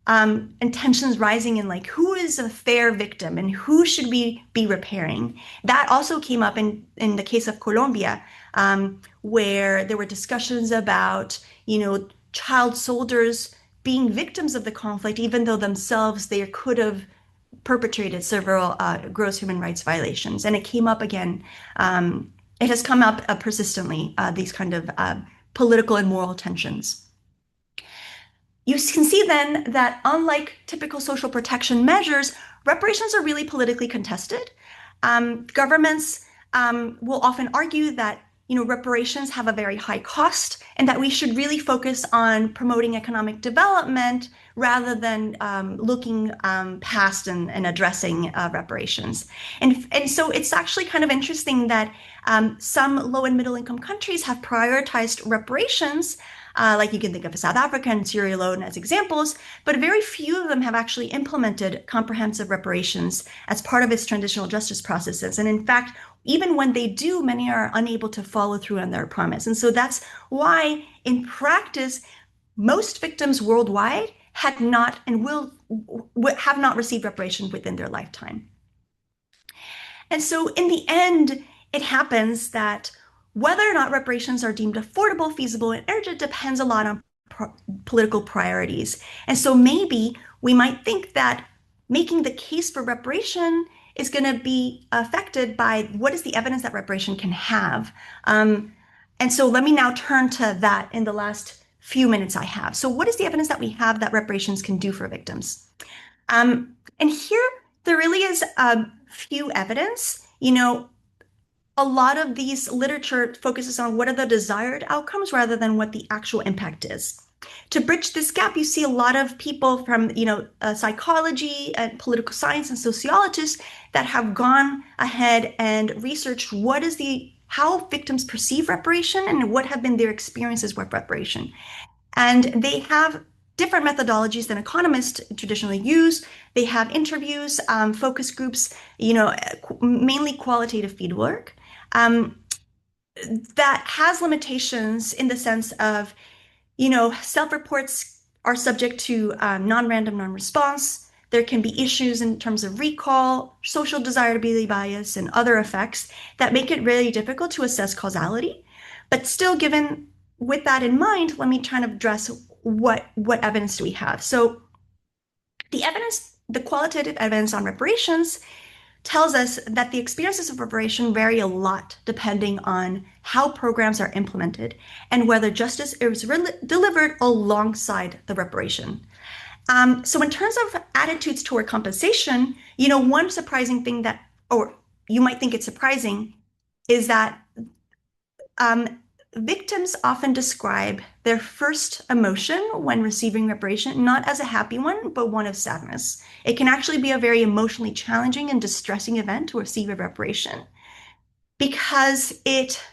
and tensions rising in like who is a fair victim and who should we be repairing. That also came up in the case of Colombia, where there were discussions about, child soldiers being victims of the conflict, even though themselves they could have perpetrated several gross human rights violations. And it came up again. It has come up persistently, these kind of political and moral tensions. You can see then that unlike typical social protection measures, reparations are really politically contested. Governments will often argue that reparations have a very high cost and that we should really focus on promoting economic development rather than looking past and addressing reparations. And so it's actually kind of interesting that some low and middle income countries have prioritized reparations, like you can think of South Africa and Sierra Leone as examples, but very few of them have actually implemented comprehensive reparations as part of its transitional justice processes. And in fact, even when they do, many are unable to follow through on their promise. And so that's why, in practice, most victims worldwide had not and have not received reparations within their lifetime. And so in the end, it happens that whether or not reparations are deemed affordable, feasible, and urgent depends a lot on political priorities. And so maybe we might think that making the case for reparation is going to be affected by what is the evidence that reparation can have. And so let me now turn to that in the last few minutes I have. So what is the evidence that we have that reparations can do for victims? And here there really is few evidence. A lot of these literature focuses on what are the desired outcomes rather than what the actual impact is. To bridge this gap, you see a lot of people from, psychology and political science and sociologists that have gone ahead and researched how victims perceive reparation and what have been their experiences with reparation. And they have different methodologies than economists traditionally use. They have interviews, focus groups, mainly qualitative fieldwork. That has limitations in the sense of, self-reports are subject to non-random non-response. There can be issues in terms of recall, social desirability bias, and other effects that make it really difficult to assess causality. But still, given with that in mind, let me try to address what evidence do we have. So the qualitative evidence on reparations tells us that the experiences of reparation vary a lot depending on how programs are implemented and whether justice is delivered alongside the reparation. So in terms of attitudes toward compensation, one surprising thing or you might think it's surprising, is that victims often describe their first emotion when receiving reparation not as a happy one, but one of sadness. It can actually be a very emotionally challenging and distressing event to receive a reparation because it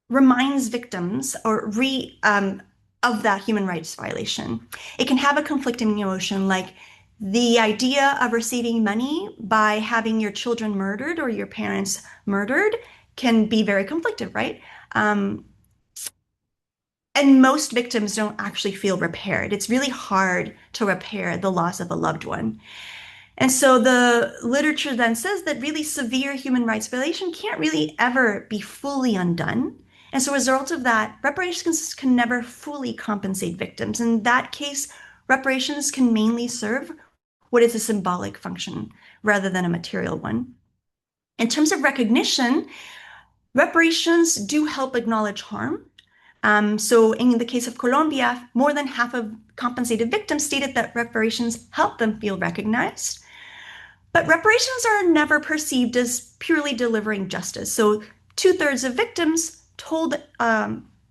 reminds victims of that human rights violation. It can have a conflicting emotion, like the idea of receiving money by having your children murdered or your parents murdered can be very conflicted, right? And most victims don't actually feel repaired. It's really hard to repair the loss of a loved one. And so the literature then says that really severe human rights violation can't really ever be fully undone. And so as a result of that, reparations can never fully compensate victims. In that case, reparations can mainly serve what is a symbolic function rather than a material one. In terms of recognition, reparations do help acknowledge harm. So in the case of Colombia, more than half of compensated victims stated that reparations help them feel recognized. But reparations are never perceived as purely delivering justice. So 2/3 of victims told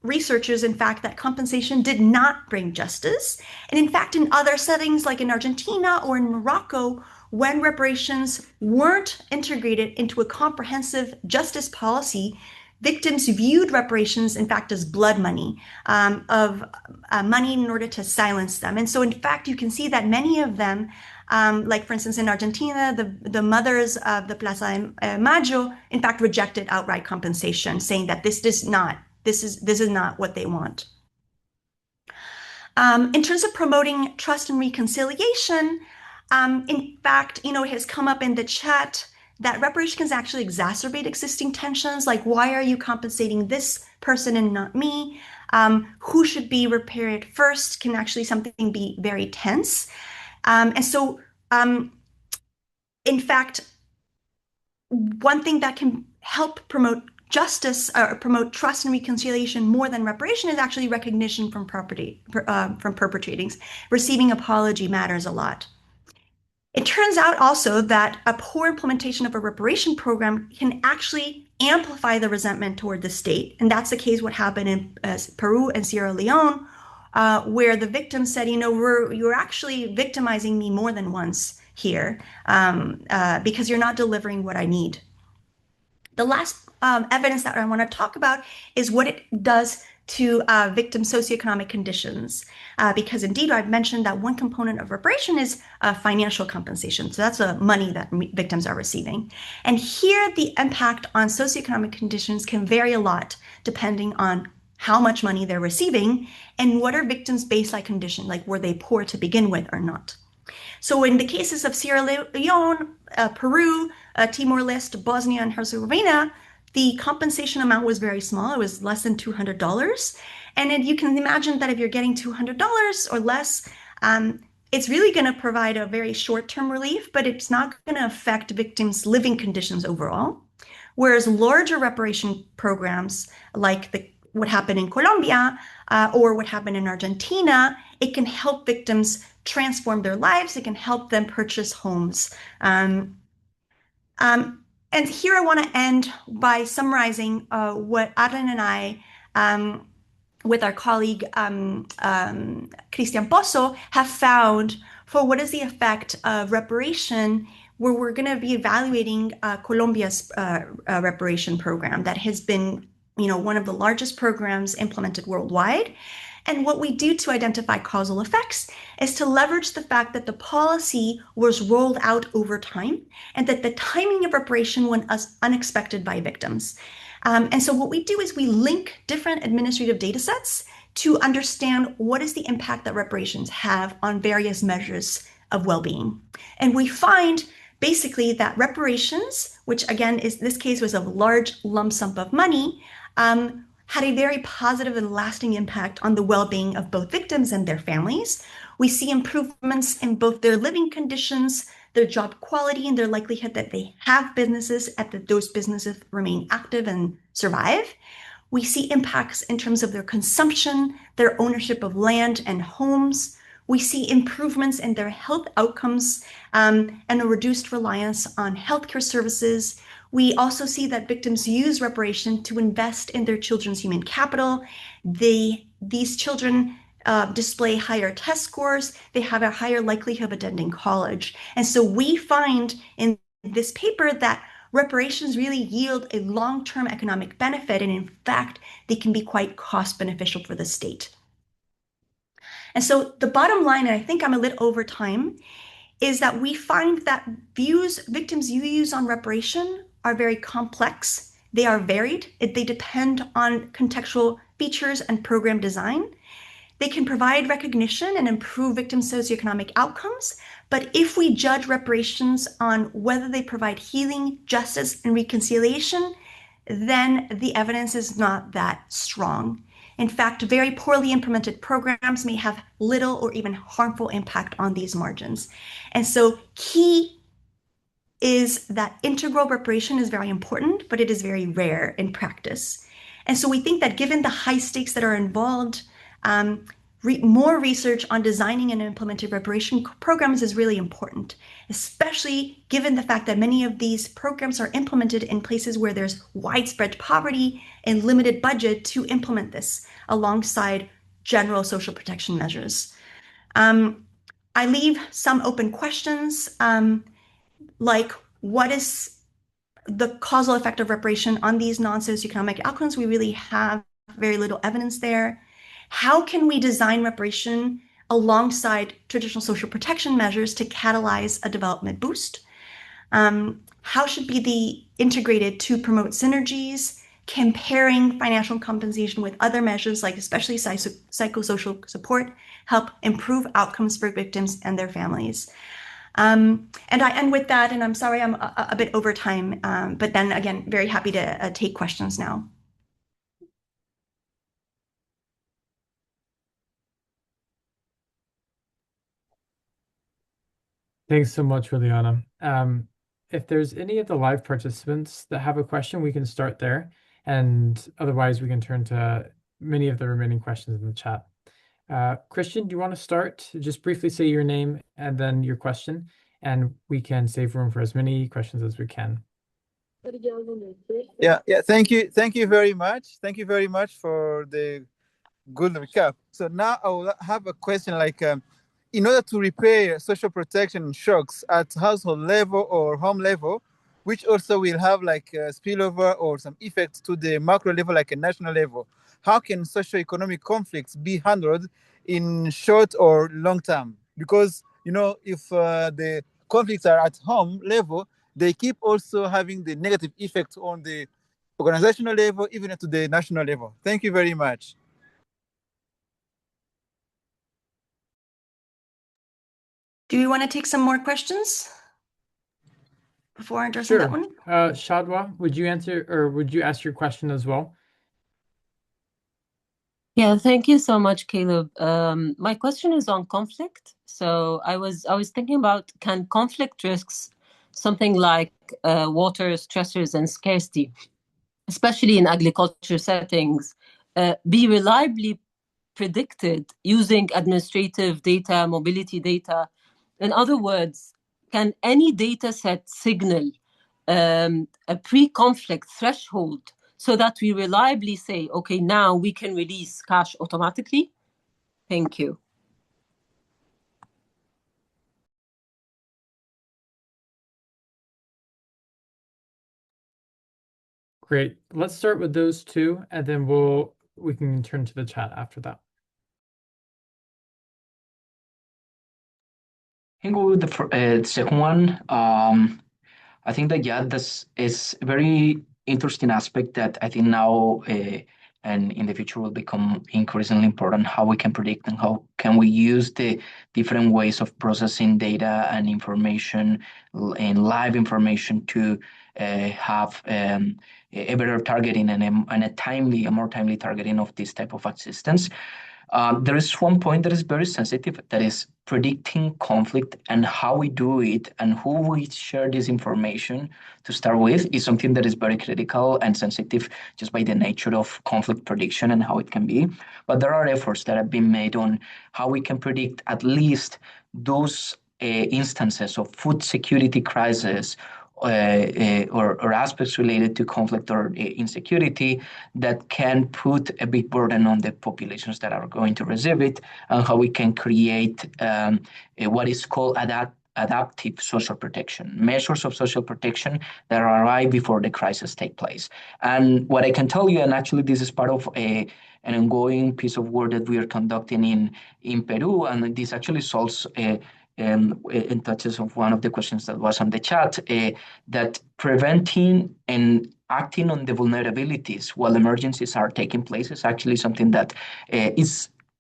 researchers, in fact, that compensation did not bring justice. And in fact, in other settings like in Argentina or in Morocco, when reparations weren't integrated into a comprehensive justice policy, victims viewed reparations, in fact, as blood money, of money in order to silence them. And so, in fact, you can see that many of them, like for instance in Argentina, the mothers of the Plaza de Mayo, in fact, rejected outright compensation, saying that this is not what they want. In terms of promoting trust and reconciliation, in fact, it has come up in the chat that reparations actually exacerbate existing tensions, like why are you compensating this person and not me? Who should be repaired first can actually something be very tense. And so, in fact, one thing that can help promote justice or promote trust and reconciliation more than reparation is actually recognition from perpetrators. Receiving apology matters a lot. It turns out also that a poor implementation of a reparation program can actually amplify the resentment toward the state. And that's the case what happened in Peru and Sierra Leone, where the victim said, you're actually victimizing me more than once here because you're not delivering what I need. The last evidence that I want to talk about is what it does to victim socioeconomic conditions, because indeed I've mentioned that one component of reparation is financial compensation. So that's the money that victims are receiving. And here the impact on socioeconomic conditions can vary a lot depending on how much money they're receiving and what are victims' baseline condition, like were they poor to begin with or not. So in the cases of Sierra Leone, Peru, Timor-Leste, Bosnia, and Herzegovina, the compensation amount was very small. It was less than $200. And then you can imagine that if you're getting $200 or less, it's really going to provide a very short-term relief, but it's not going to affect victims' living conditions overall. Whereas larger reparation programs like what happened in Colombia or what happened in Argentina, it can help victims transform their lives. It can help them purchase homes. And here I want to end by summarizing what Adrian and I, with our colleague Christian Pozo, have found for what is the effect of reparation, where we're going to be evaluating Colombia's reparation program that has been, one of the largest programs implemented worldwide. And what we do to identify causal effects is to leverage the fact that the policy was rolled out over time and that the timing of reparation was unexpected by victims. And so what we do is we link different administrative data sets to understand what is the impact that reparations have on various measures of well-being. And we find basically that reparations, which again is this case was a large lump sum of money, had a very positive and lasting impact on the well-being of both victims and their families. We see improvements in both their living conditions, their job quality, and their likelihood that they have businesses and that those businesses remain active and survive. We see impacts in terms of their consumption, their ownership of land and homes. We see improvements in their health outcomes and a reduced reliance on healthcare services. We also see that victims use reparation to invest in their children's human capital. These children display higher test scores. They have a higher likelihood of attending college. And so we find in this paper that reparations really yield a long-term economic benefit. And in fact, they can be quite cost beneficial for the state. And so the bottom line, and I think I'm a little over time, is that we find that victims' views on reparation are very complex. They are varied. They depend on contextual features and program design. They can provide recognition and improve victim socioeconomic outcomes. But if we judge reparations on whether they provide healing, justice, and reconciliation, then the evidence is not that strong. In fact, very poorly implemented programs may have little or even harmful impact on these margins. And so key is that integral reparation is very important, but it is very rare in practice. And so we think that given the high stakes that are involved, more research on designing and implementing reparation programs is really important, especially given the fact that many of these programs are implemented in places where there's widespread poverty and limited budget to implement this alongside general social protection measures. I leave some open questions, like what is the causal effect of reparation on these non-socioeconomic outcomes? We really have very little evidence there. How can we design reparation alongside traditional social protection measures to catalyze a development boost? How should be integrated to promote synergies, comparing financial compensation with other measures like especially psychosocial support, help improve outcomes for victims and their families. And I end with that, and I'm sorry I'm a bit over time, but then again, very happy to take questions now. Thanks so much, Juliana. If there's any of the live participants that have a question, we can start there. And otherwise, we can turn to many of the remaining questions in the chat. Christian, do you want to start? Just briefly say your name and then your question, and we can save room for as many questions as we can. Yeah. Thank you very much. Thank you very much for the good recap. So now I will have a question like, in order to repair social protection shocks at household level or home level, which also will have like a spillover or some effects to the macro level, like a national level, how can socio-economic conflicts be handled in short or long term? Because, if the conflicts are at home level, they keep also having the negative effect on the organizational level, even to the national level. Thank you very much. Do you want to take some more questions before addressing Sure. that one? Shadwa, would you answer or would you ask your question as well? Yeah, thank you so much, Caleb. My question is on conflict. So I was thinking about, can conflict risks, something like water stressors and scarcity, especially in agriculture settings, be reliably predicted using administrative data, mobility data? In other words, can any data set signal a pre-conflict threshold so that we reliably say, okay, now we can release cash automatically? Thank you. Great. Let's start with those two, and then we can turn to the chat after that. I can go with the second one. I think that, yeah, this is a very interesting aspect that I think now and in the future will become increasingly important, how we can predict and how can we use the different ways of processing data and information and live information to have a better targeting and a more timely targeting of this type of assistance. There is one point that is very sensitive, that is predicting conflict, and how we do it and who we share this information to start with is something that is very critical and sensitive just by the nature of conflict prediction and how it can be. But there are efforts that have been made on how we can predict at least those instances of food security crisis or aspects related to conflict or insecurity that can put a big burden on the populations that are going to receive it, and how we can create what is called adaptive social protection, measures of social protection that arrive before the crisis take place. And what I can tell you, and actually this is part of an ongoing piece of work that we are conducting in Peru, and this actually solves in touches of one of the questions that was on the chat, that preventing and acting on the vulnerabilities while emergencies are taking place is actually something that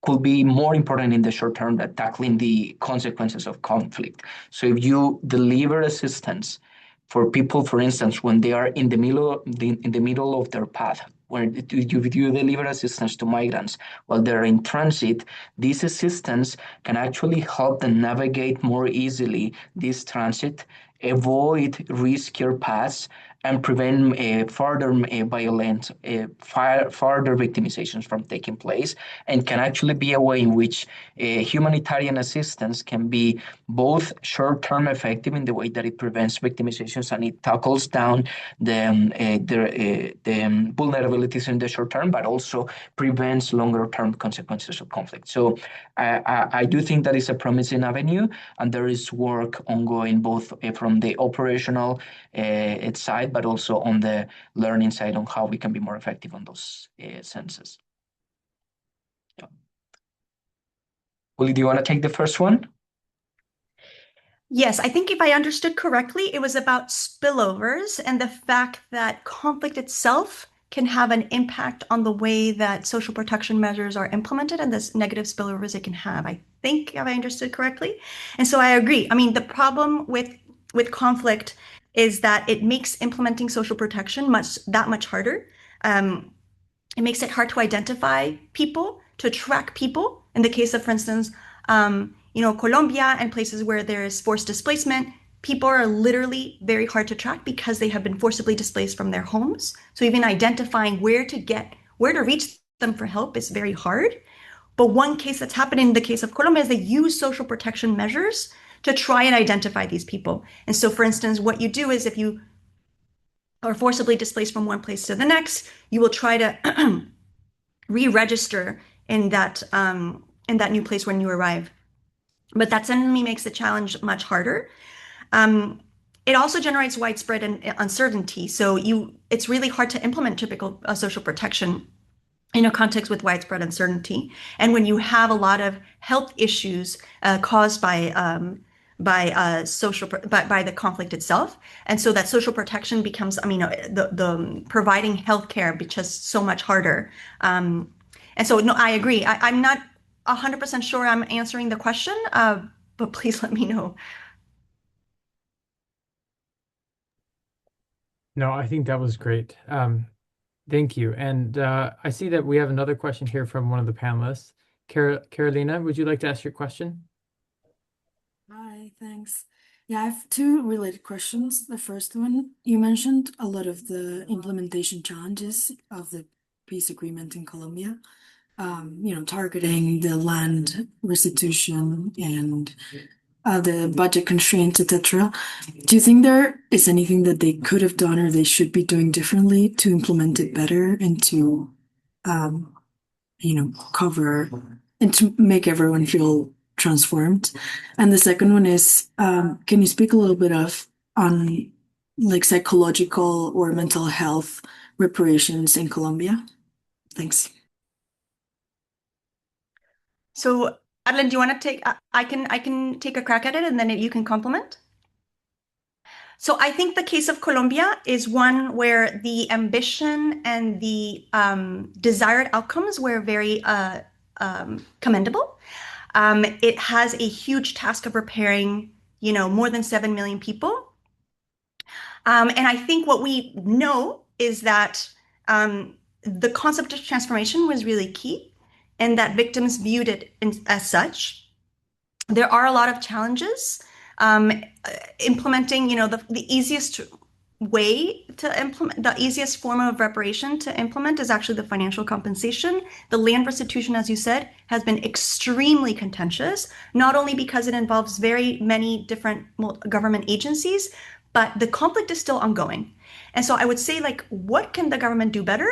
could be more important in the short term than tackling the consequences of conflict. So if you deliver assistance for people, for instance, when they are in the middle of their path, where you deliver assistance to migrants while they're in transit, this assistance can actually help them navigate more easily this transit avoid riskier paths and prevent further violent, further victimizations from taking place, and can actually be a way in which humanitarian assistance can be both short-term effective in the way that it prevents victimizations and it tackles down the vulnerabilities in the short term, but also prevents longer-term consequences of conflict. So I do think that is a promising avenue, and there is work ongoing both from the operational side, but also on the learning side on how we can be more effective on those senses. Yeah. Willie, do you want to take the first one? Yes, I think if I understood correctly, it was about spillovers and the fact that conflict itself can have an impact on the way that social protection measures are implemented and the negative spillovers it can have. I think if I understood correctly. And so I agree. I mean, the problem with conflict is that it makes implementing social protection that much harder. It makes it hard to identify people, to track people. In the case of, for instance, Colombia and places where there is forced displacement, people are literally very hard to track because they have been forcibly displaced from their homes. So even identifying where to reach them for help is very hard. But one case that's happened in the case of Colombia is they use social protection measures to try and identify these people. And so, for instance, what you do is if you are forcibly displaced from one place to the next, you will try to re-register in that new place when you arrive. But that suddenly makes the challenge much harder. It also generates widespread uncertainty. So it's really hard to implement typical social protection in a context with widespread uncertainty. And when you have a lot of health issues caused by the conflict itself, and so that social protection becomes, the providing healthcare becomes so much harder. And so, no, I agree. I'm not 100% sure I'm answering the question, but please let me know. No, I think that was great. Thank you. And I see that we have another question here from one of the panelists. Carolina, would you like to ask your question? Hi, thanks. Yeah, I have two related questions. The first one, you mentioned a lot of the implementation challenges of the peace agreement in Colombia, targeting the land restitution and the budget constraints, etc. Do you think there is anything that they could have done or they should be doing differently to implement it better and to, cover and to make everyone feel transformed? And the second one is, can you speak a little bit on like psychological or mental health reparations in Colombia? Thanks. So, Adeline, do you want to take? I can take a crack at it, and then you can complement. So I think the case of Colombia is one where the ambition and the desired outcomes were very commendable. It has a huge task of repairing, more than 7 million people. And I think what we know is that the concept of transformation was really key, and that victims viewed it as such. There are a lot of challenges. Implementing, the easiest way to implement, the easiest form of reparation to implement is actually the financial compensation. The land restitution, as you said, has been extremely contentious, not only because it involves very many different government agencies, but the conflict is still ongoing. And so I would say, what can the government do better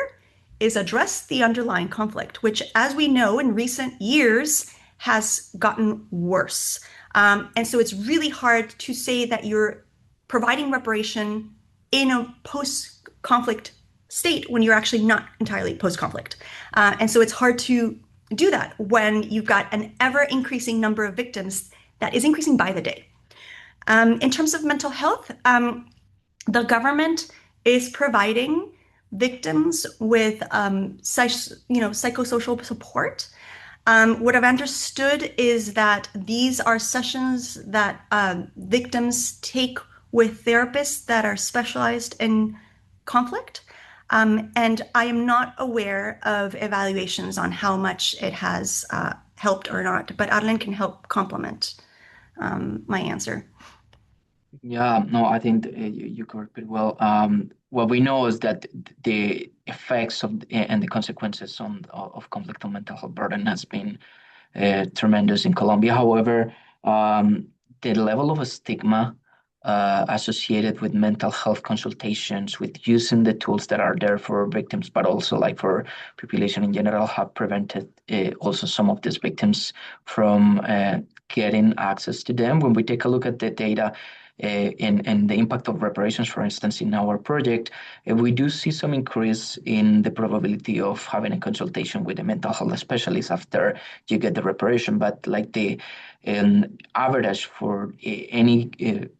is address the underlying conflict, which, as we know, in recent years has gotten worse. And so it's really hard to say that you're providing reparation in a post-conflict state when you're actually not entirely post-conflict. And so it's hard to do that when you've got an ever-increasing number of victims that is increasing by the day. In terms of mental health, the government is providing victims with psychosocial support. What I've understood is that these are sessions that victims take with therapists that are specialized in conflict. And I am not aware of evaluations on how much it has helped or not, but Adeline can help complement my answer. Yeah, no, I think you covered pretty well. What we know is that the effects and the consequences of conflict on mental health burden has been tremendous in Colombia. However, the level of stigma associated with mental health consultations, with using the tools that are there for victims, but also like for population in general, have prevented also some of these victims from getting access to them. When we take a look at the data, and the impact of reparations, for instance, in our project, we do see some increase in the probability of having a consultation with a mental health specialist after you get the reparation. But like the average for any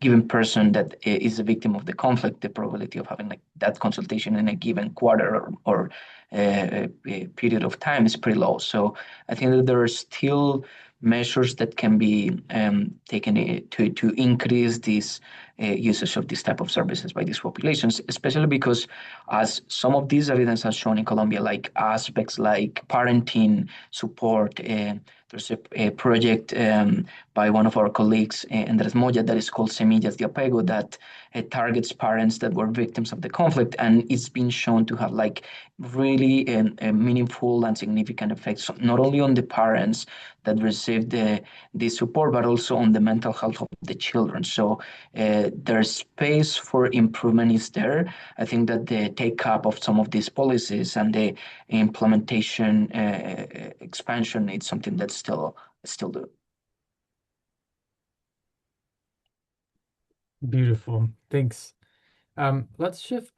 given person that is a victim of the conflict, the probability of having like that consultation in a given quarter or a period of time is pretty low. So I think that there are still measures that can be taken to increase this usage of this type of services by these populations, especially because as some of these evidence has shown in Colombia, like aspects like parenting support, there's a project by one of our colleagues, Andres Moya, that is called Semillas de Apego, that targets parents that were victims of the conflict, and it's been shown to have like really meaningful and significant effects, not only on the parents that receive the support, but also on the mental health of the children. So there's space for improvement is there. I think that the take up of some of these policies and the implementation expansion is something that's still do. Beautiful. Thanks. Let's shift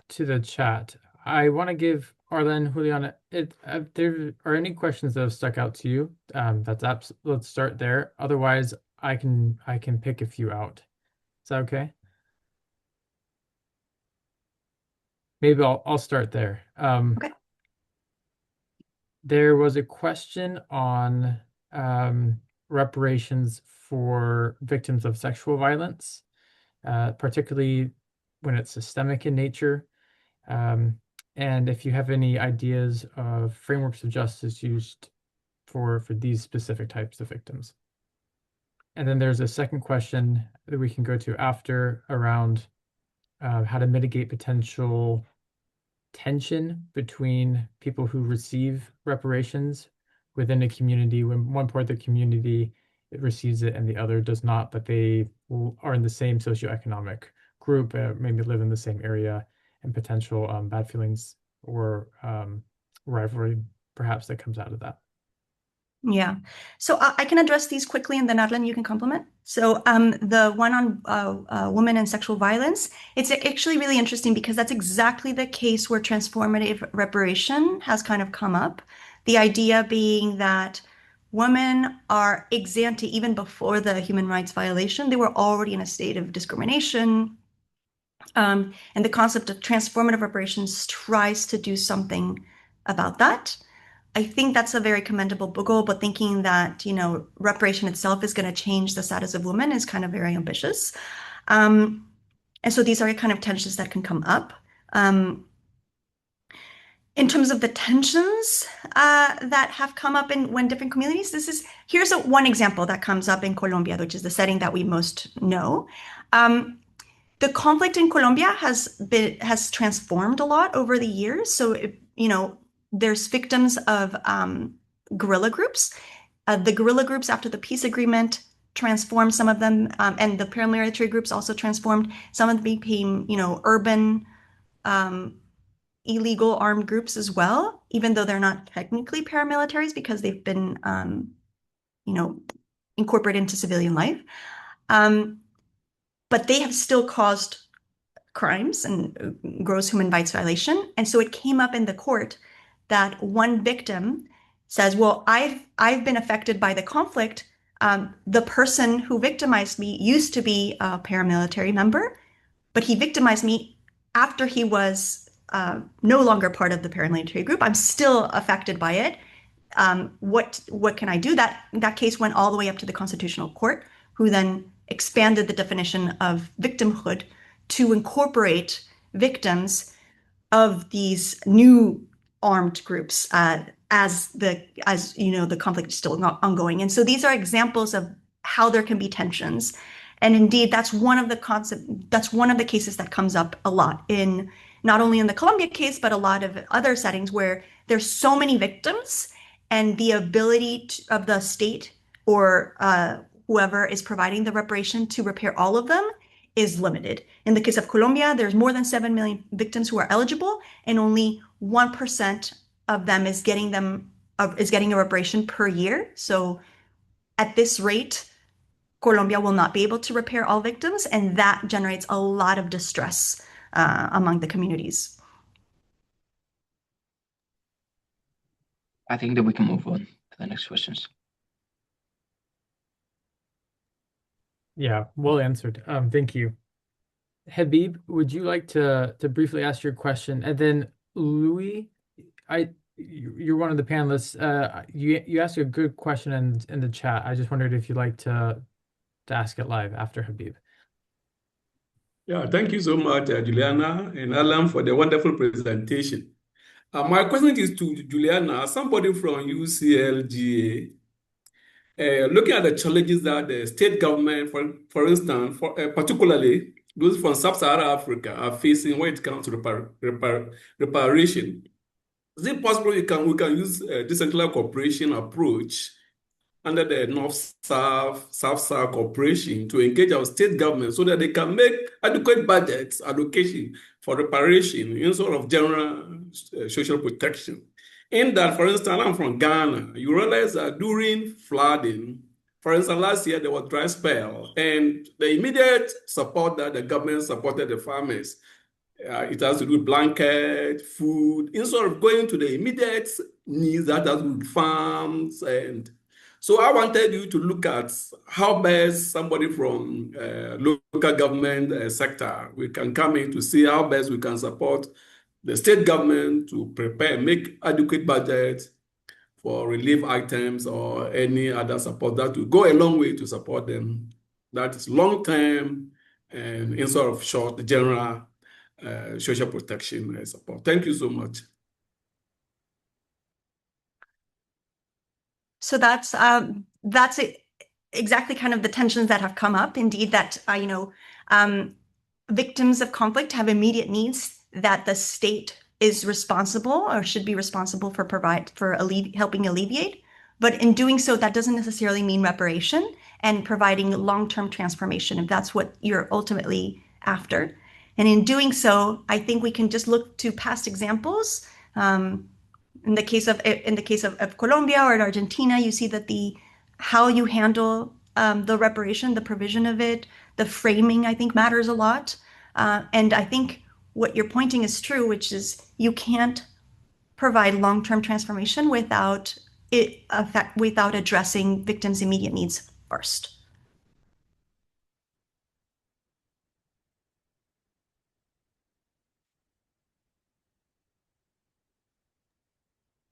to the chat. I want to give Arlen, Juliana, if there are any questions that have stuck out to you, let's start there. Otherwise, I can pick a few out. Is that okay? Maybe I'll start there. Okay. There was a question on reparations for victims of sexual violence, particularly when it's systemic in nature. And if you have any ideas of frameworks of justice used for these specific types of victims. And then there's a second question that we can go to after around how to mitigate potential tension between people who receive reparations within a community when one part of the community receives it and the other does not, but they are in the same socioeconomic group, maybe live in the same area, and potential bad feelings or rivalry perhaps that comes out of that. Yeah. So I can address these quickly, and then Adlan, you can complement. So the one on women and sexual violence, it's actually really interesting because that's exactly the case where transformative reparation has kind of come up. The idea being that women are ex ante, even before the human rights violation, they were already in a state of discrimination. And the concept of transformative reparations tries to do something about that. I think that's a very commendable goal, but thinking that, reparation itself is going to change the status of women is kind of very ambitious. And so these are kind of tensions that can come up. In terms of the tensions that have come up when different communities, here's one example that comes up in Colombia, which is the setting that we most know. The conflict in Colombia has transformed a lot over the years. So, there's victims of guerrilla groups. The guerrilla groups, after the peace agreement, transformed some of them, and the paramilitary groups also transformed. Some of them became, urban, illegal armed groups as well, even though they're not technically paramilitaries because they've been, incorporated into civilian life. But they have still caused crimes and gross human rights violation. And so it came up in the court that one victim says, well, I've been affected by the conflict. The person who victimized me used to be a paramilitary member, but he victimized me after he was no longer part of the paramilitary group. I'm still affected by it. What can I do? That case went all the way up to the Constitutional Court, who then expanded the definition of victimhood to incorporate victims of these new armed groups as the conflict is still ongoing. And so these are examples of how there can be tensions. And indeed, that's one of the cases that comes up a lot in not only in the Colombia case, but a lot of other settings where there's so many victims and the ability of the state or whoever is providing the reparation to repair all of them is limited. In the case of Colombia, there's more than 7 million victims who are eligible, and only 1% of them is getting a reparation per year. So at this rate, Colombia will not be able to repair all victims, and that generates a lot of distress among the communities. I think that we can move on to the next questions. Yeah, well answered. Thank you. Habib, would you like to briefly ask your question? And then Louis, you're one of the panelists. You asked a good question in the chat. I just wondered if you'd like to ask it live after Habib. Yeah, thank you so much, Juliana and Alan, for the wonderful presentation. My question is to Juliana, somebody from UCLGA. Looking at the challenges that the state government, for instance, particularly those from Sub-Saharan Africa, are facing when it comes to reparation. Is it possible we can use a decentralized cooperation approach under the North-South, South-South cooperation to engage our state government so that they can make adequate budgets allocation for reparation in sort of general social protection? In that, for instance, I'm from Ghana. You realize that during flooding, for instance, last year there was dry spell, and the immediate support that the government supported the farmers, it has to do with blanket, food, instead of going to the immediate needs that has to do with farms. And so I wanted you to look at how best somebody from local government sector, we can come in to see how best we can support the state government to prepare, make adequate budget for relief items or any other support that will go a long way to support them. That is long-term and in sort of short, general social protection support. Thank you so much. So that's exactly kind of the tensions that have come up. Indeed, that victims of conflict have immediate needs that the state is responsible or should be responsible for helping alleviate. But in doing so, that doesn't necessarily mean reparation and providing long-term transformation, if that's what you're ultimately after. And in doing so, I think we can just look to past examples. In the case of Colombia or in Argentina, you see that how you handle the reparation, the provision of it, the framing, I think matters a lot. And I think what you're pointing is true, which is you can't provide long-term transformation without addressing victims' immediate needs first.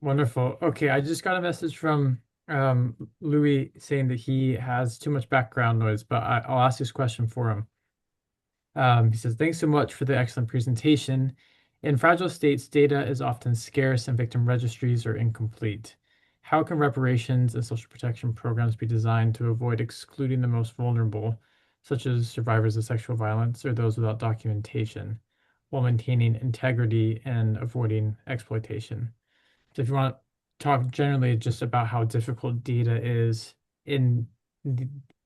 Wonderful. Okay, I just got a message from Louis saying that he has too much background noise, but I'll ask this question for him. He says, thanks so much for the excellent presentation. In fragile states, data is often scarce and victim registries are incomplete. How can reparations and social protection programs be designed to avoid excluding the most vulnerable, such as survivors of sexual violence or those without documentation, while maintaining integrity and avoiding exploitation? So if you want to talk generally just about how difficult data is in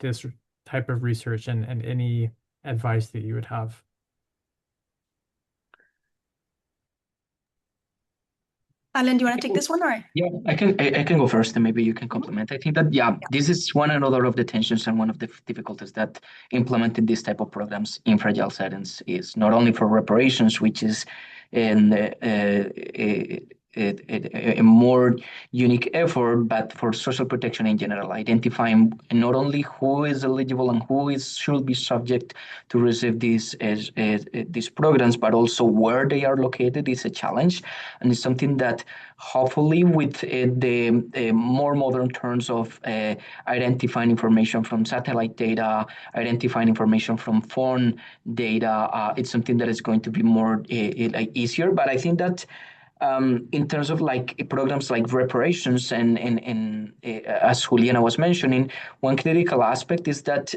this type of research and any advice that you would have. Alan, do you want to take this one, or? Yeah, I can go first, and maybe you can complement. I think that this is one another of the tensions and one of the difficulties that implementing this type of programs in fragile settings is not only for reparations, which is a more unique effort, but for social protection in general, identifying not only who is eligible and who should be subject to receive these programs, but also where they are located is a challenge, and it's something that hopefully with the more modern terms of identifying information from satellite data, identifying information from phone data, it's something that is going to be more easier. But I think that in terms of programs like reparations and as Juliana was mentioning, one critical aspect is that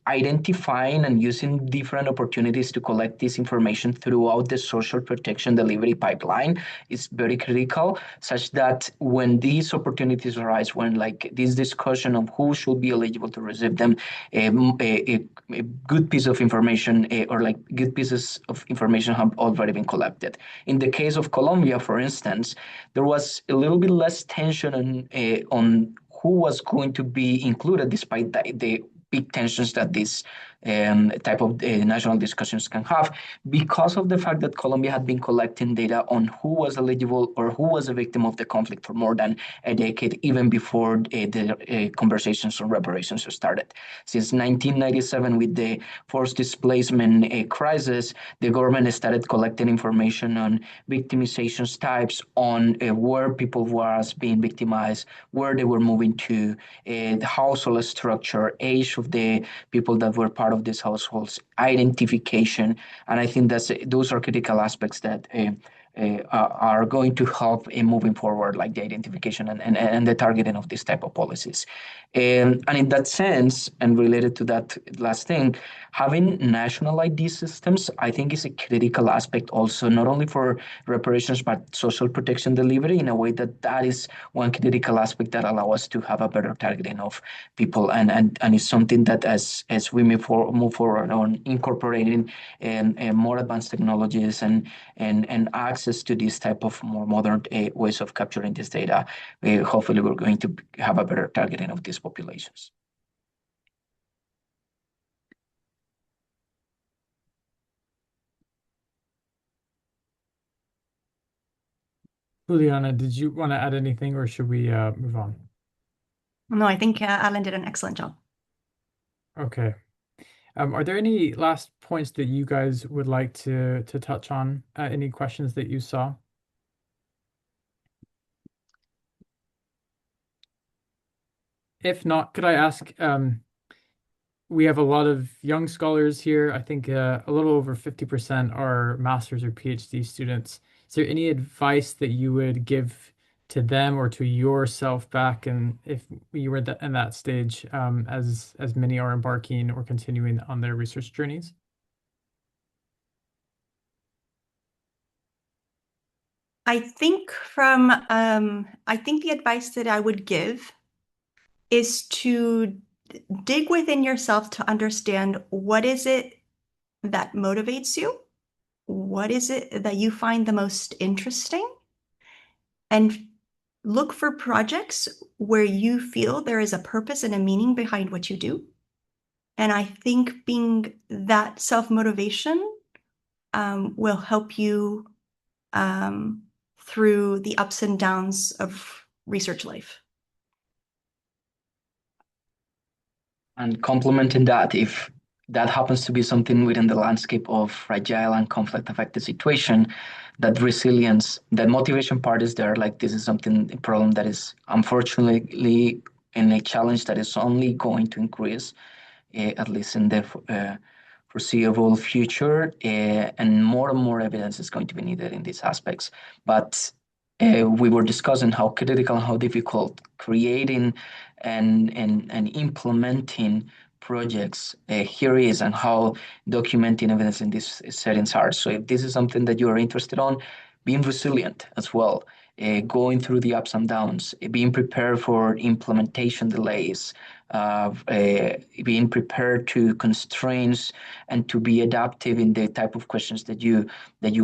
identifying and using different opportunities to collect this information throughout the social protection delivery pipeline is very critical, such that when these opportunities arise, when like this discussion of who should be eligible to receive them, a good piece of information or like good pieces of information have already been collected. In the case of Colombia, for instance, there was a little bit less tension on who was going to be included, despite the big tensions that this type of national discussions can have, because of the fact that Colombia had been collecting data on who was eligible or who was a victim of the conflict for more than a decade, even before the conversations on reparations started. Since 1997, with the forced displacement crisis, the government started collecting information on victimizations types, on where people was being victimized, where they were moving to, the household structure, age of the people that were part of these households, identification. And I think those are critical aspects that are going to help in moving forward, like the identification and the targeting of this type of policies. And in that sense, and related to that last thing, having national ID systems, I think, is a critical aspect also, not only for reparations, but social protection delivery, in a way that is one critical aspect that allow us to have a better targeting of people. And it's something that as we move forward on incorporating more advanced technologies and access to this type of more modern ways of capturing this data, hopefully we're going to have a better targeting of these populations. Juliana, did you want to add anything, or should we move on? No, I think Alan did an excellent job. Okay. Are there any last points that you guys would like to touch on? Any questions that you saw? If not, could I ask, we have a lot of young scholars here. I think a little over 50% are master's or PhD students. Is there any advice that you would give to them or to yourself back, and if you were in that stage, as many are embarking or continuing on their research journeys? I think I think the advice that I would give is to dig within yourself to understand what is it that motivates you? What is it that you find the most interesting? And look for projects where you feel there is a purpose and a meaning behind what you do. And I think being that self-motivation will help you through the ups and downs of research life. And complementing that, if that happens to be something within the landscape of fragile and conflict affected situation, that resilience, that motivation part is there. Like, this is something, a problem that is unfortunately and a challenge that is only going to increase, at least in the foreseeable future, and more evidence is going to be needed in these aspects. But we were discussing how critical and how difficult creating and implementing projects here is, and how documenting evidence in these settings are. So if this is something that you are interested on, being resilient as well, going through the ups and downs, being prepared for implementation delays, being prepared to constraints, and to be adaptive in the type of questions that you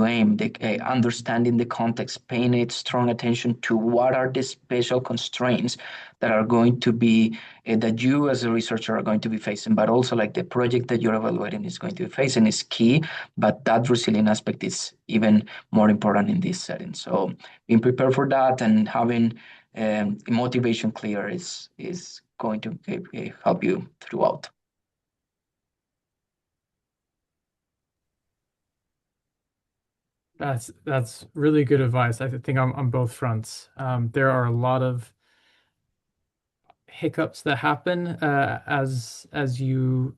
aim, understanding the context, paying it strong attention to what are the special constraints that are going to be that you as a researcher are going to be facing, but also like the project that you're evaluating is going to be facing is key. But that resilient aspect is even more important in this setting. So being prepared for that and having motivation clear is going to help you throughout. That's really good advice. I think on both fronts. There are a lot of hiccups that happen as you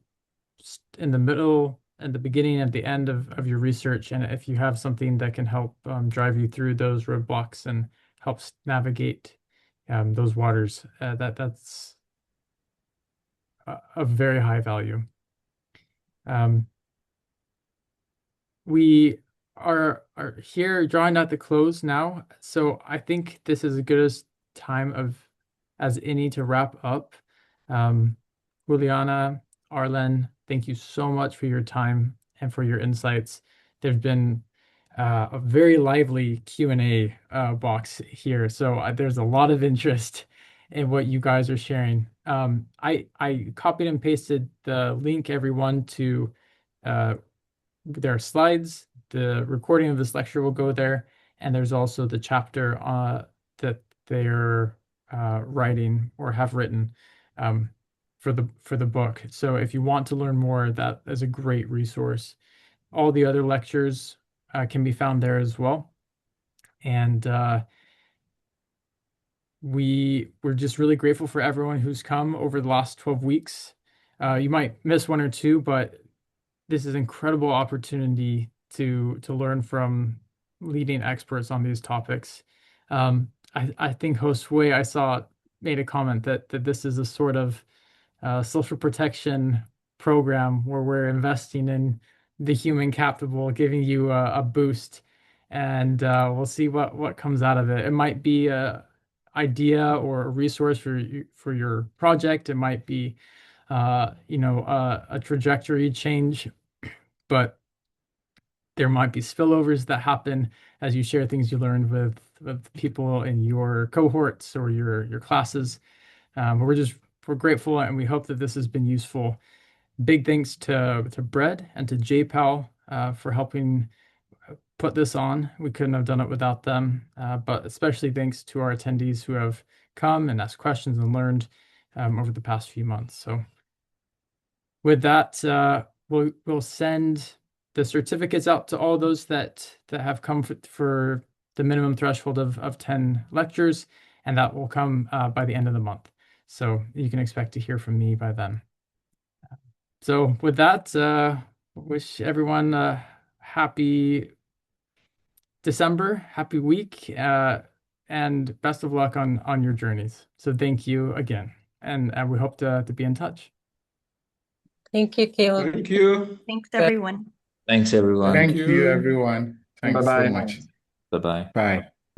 in the middle and the beginning and the end of your research, and if you have something that can help drive you through those roadblocks and helps navigate those waters, that's of very high value. We are here drawing out the close now, so I think this is as good as time as any to wrap up. Juliana, Arlen, thank you so much for your time and for your insights. There's been a very lively Q&A box here, so there's a lot of interest in what you guys are sharing. I copied and pasted the link, everyone, to their slides. The recording of this lecture will go there, and there's also the chapter that they're writing or have written for the book. So if you want to learn more, that is a great resource. All the other lectures can be found there as well. And we're just really grateful for everyone who's come over the last 12 weeks. You might miss one or two, but this is an incredible opportunity to learn from leading experts on these topics. I think Josue, I saw, made a comment that this is a sort of social protection program where we're investing in the human capital, giving you a boost, and we'll see what comes out of it. It might be a idea or a resource for your project. It might be a trajectory change, but there might be spillovers that happen as you share things you learned with people in your cohorts or your classes. We're grateful, and we hope that this has been useful. Big thanks to Bread and to JPAL for helping put this on. We couldn't have done it without them, but especially thanks to our attendees who have come and asked questions and learned over the past few months. So with that, we'll send the certificates out to all those that have come for the minimum threshold of 10 lectures, and that will come by the end of the month. So you can expect to hear from me by then. So with that, wish everyone a happy December, happy week, and best of luck on your journeys. So thank you again, and we hope to be in touch. Thank you, Caleb. Thank you. Thanks, everyone. Thanks, everyone. Thank Thank you, you. everyone. Thanks so Bye-bye. much. Bye-bye. Bye.